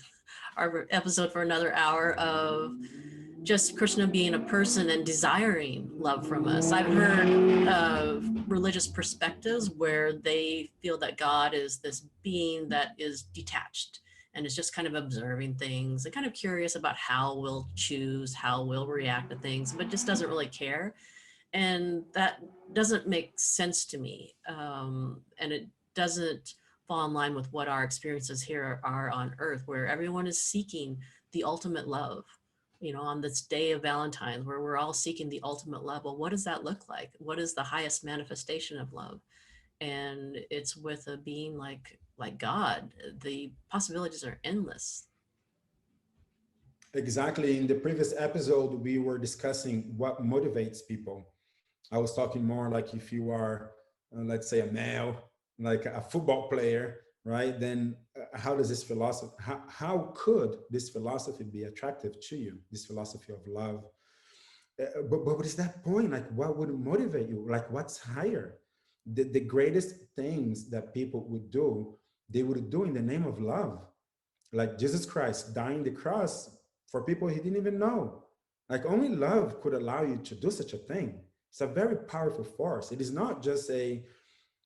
S2: our episode for another hour, of just Krishna being a person and desiring love from us. I've heard of religious perspectives where they feel that God is this being that is detached and is just kind of observing things and kind of curious about how we'll choose, how we'll react to things, but just doesn't really care. And that doesn't make sense to me. And it doesn't fall in line with what our experiences here are on earth, where everyone is seeking the ultimate love. You know, on this day of Valentine's, where we're all seeking the ultimate love. Well, what does that look like? What is the highest manifestation of love? And it's with a being like God. The possibilities are endless.
S1: Exactly. In the previous episode, we were discussing what motivates people. I was talking more like if you are, let's say, a male, like a football player, right? Then how does this philosophy, how could this philosophy be attractive to you? This philosophy of love. But what is that point? Like, what would motivate you? Like, what's higher? The greatest things that people would do, they would do in the name of love. Like Jesus Christ dying the cross for people he didn't even know. Like only love could allow you to do such a thing. It's a very powerful force. It is not just a,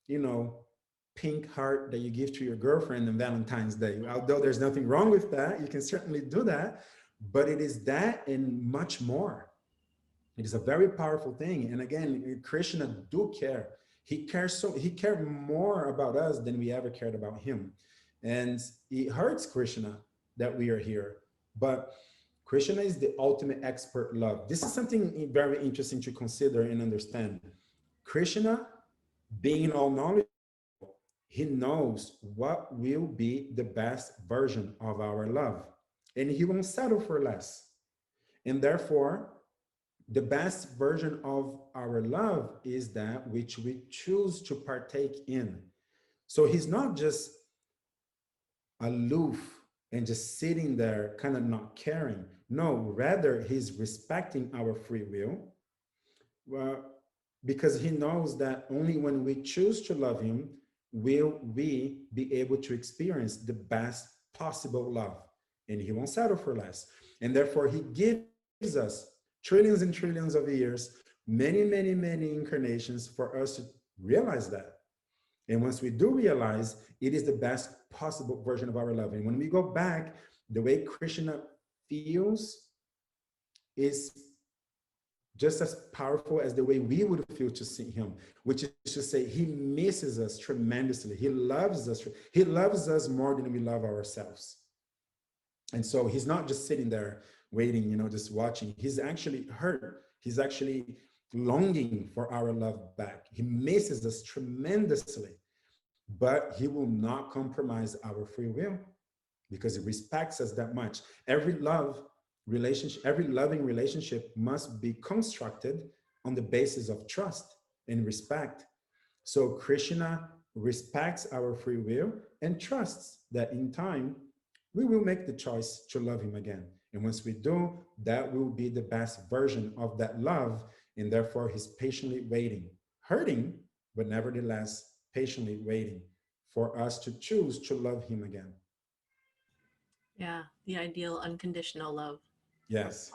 S1: you know, pink heart that you give to your girlfriend on Valentine's Day. Although there's nothing wrong with that, you can certainly do that. But it is that and much more. It is a very powerful thing. And again, Krishna do care. He cared more about us than we ever cared about him. And it hurts Krishna that we are here. But Krishna is the ultimate expert love. This is something very interesting to consider and understand. Krishna, being all knowledge, he knows what will be the best version of our love. And he won't settle for less. And therefore, the best version of our love is that which we choose to partake in. So he's not just aloof and just sitting there, kind of not caring. No, rather, he's respecting our free will. Well, because he knows that only when we choose to love him will we be able to experience the best possible love. And he won't settle for less. And therefore, he gives us trillions and trillions of years, many, many, many incarnations for us to realize that. And once we do realize, it is the best possible version of our love. And when we go back, the way Krishna feels is just as powerful as the way we would feel to see him, which is to say he misses us tremendously. He loves us. He loves us more than we love ourselves. And so he's not just sitting there waiting, just watching. He's actually hurt. He's actually longing for our love back. He misses us tremendously, but he will not compromise our free will because he respects us that much. Every loving relationship must be constructed on the basis of trust and respect. So Krishna respects our free will and trusts that in time we will make the choice to love him again. And once we do, that will be the best version of that love. And therefore, he's patiently waiting, hurting, but nevertheless, patiently waiting for us to choose to love him again.
S2: Yeah, the ideal unconditional love.
S1: Yes.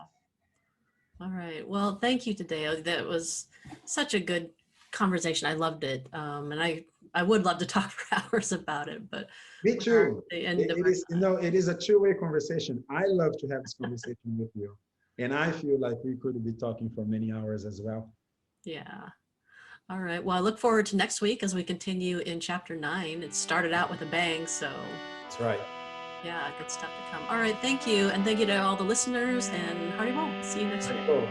S2: All right. Well, thank you, Tadeo. That was such a good conversation. I loved it. And I would love to talk for hours about it, but
S1: Me too.
S2: the end of
S1: It is, it is a two-way conversation. I love to have this conversation with you. And I feel like we could be talking for many hours as well.
S2: Yeah. All right. Well, I look forward to next week as we continue in chapter 9. It started out with a bang, so
S1: That's right.
S2: yeah, good stuff to come. All right. Thank you. And thank you to all the listeners, and Hardy Bol. See you next week.
S1: Cool.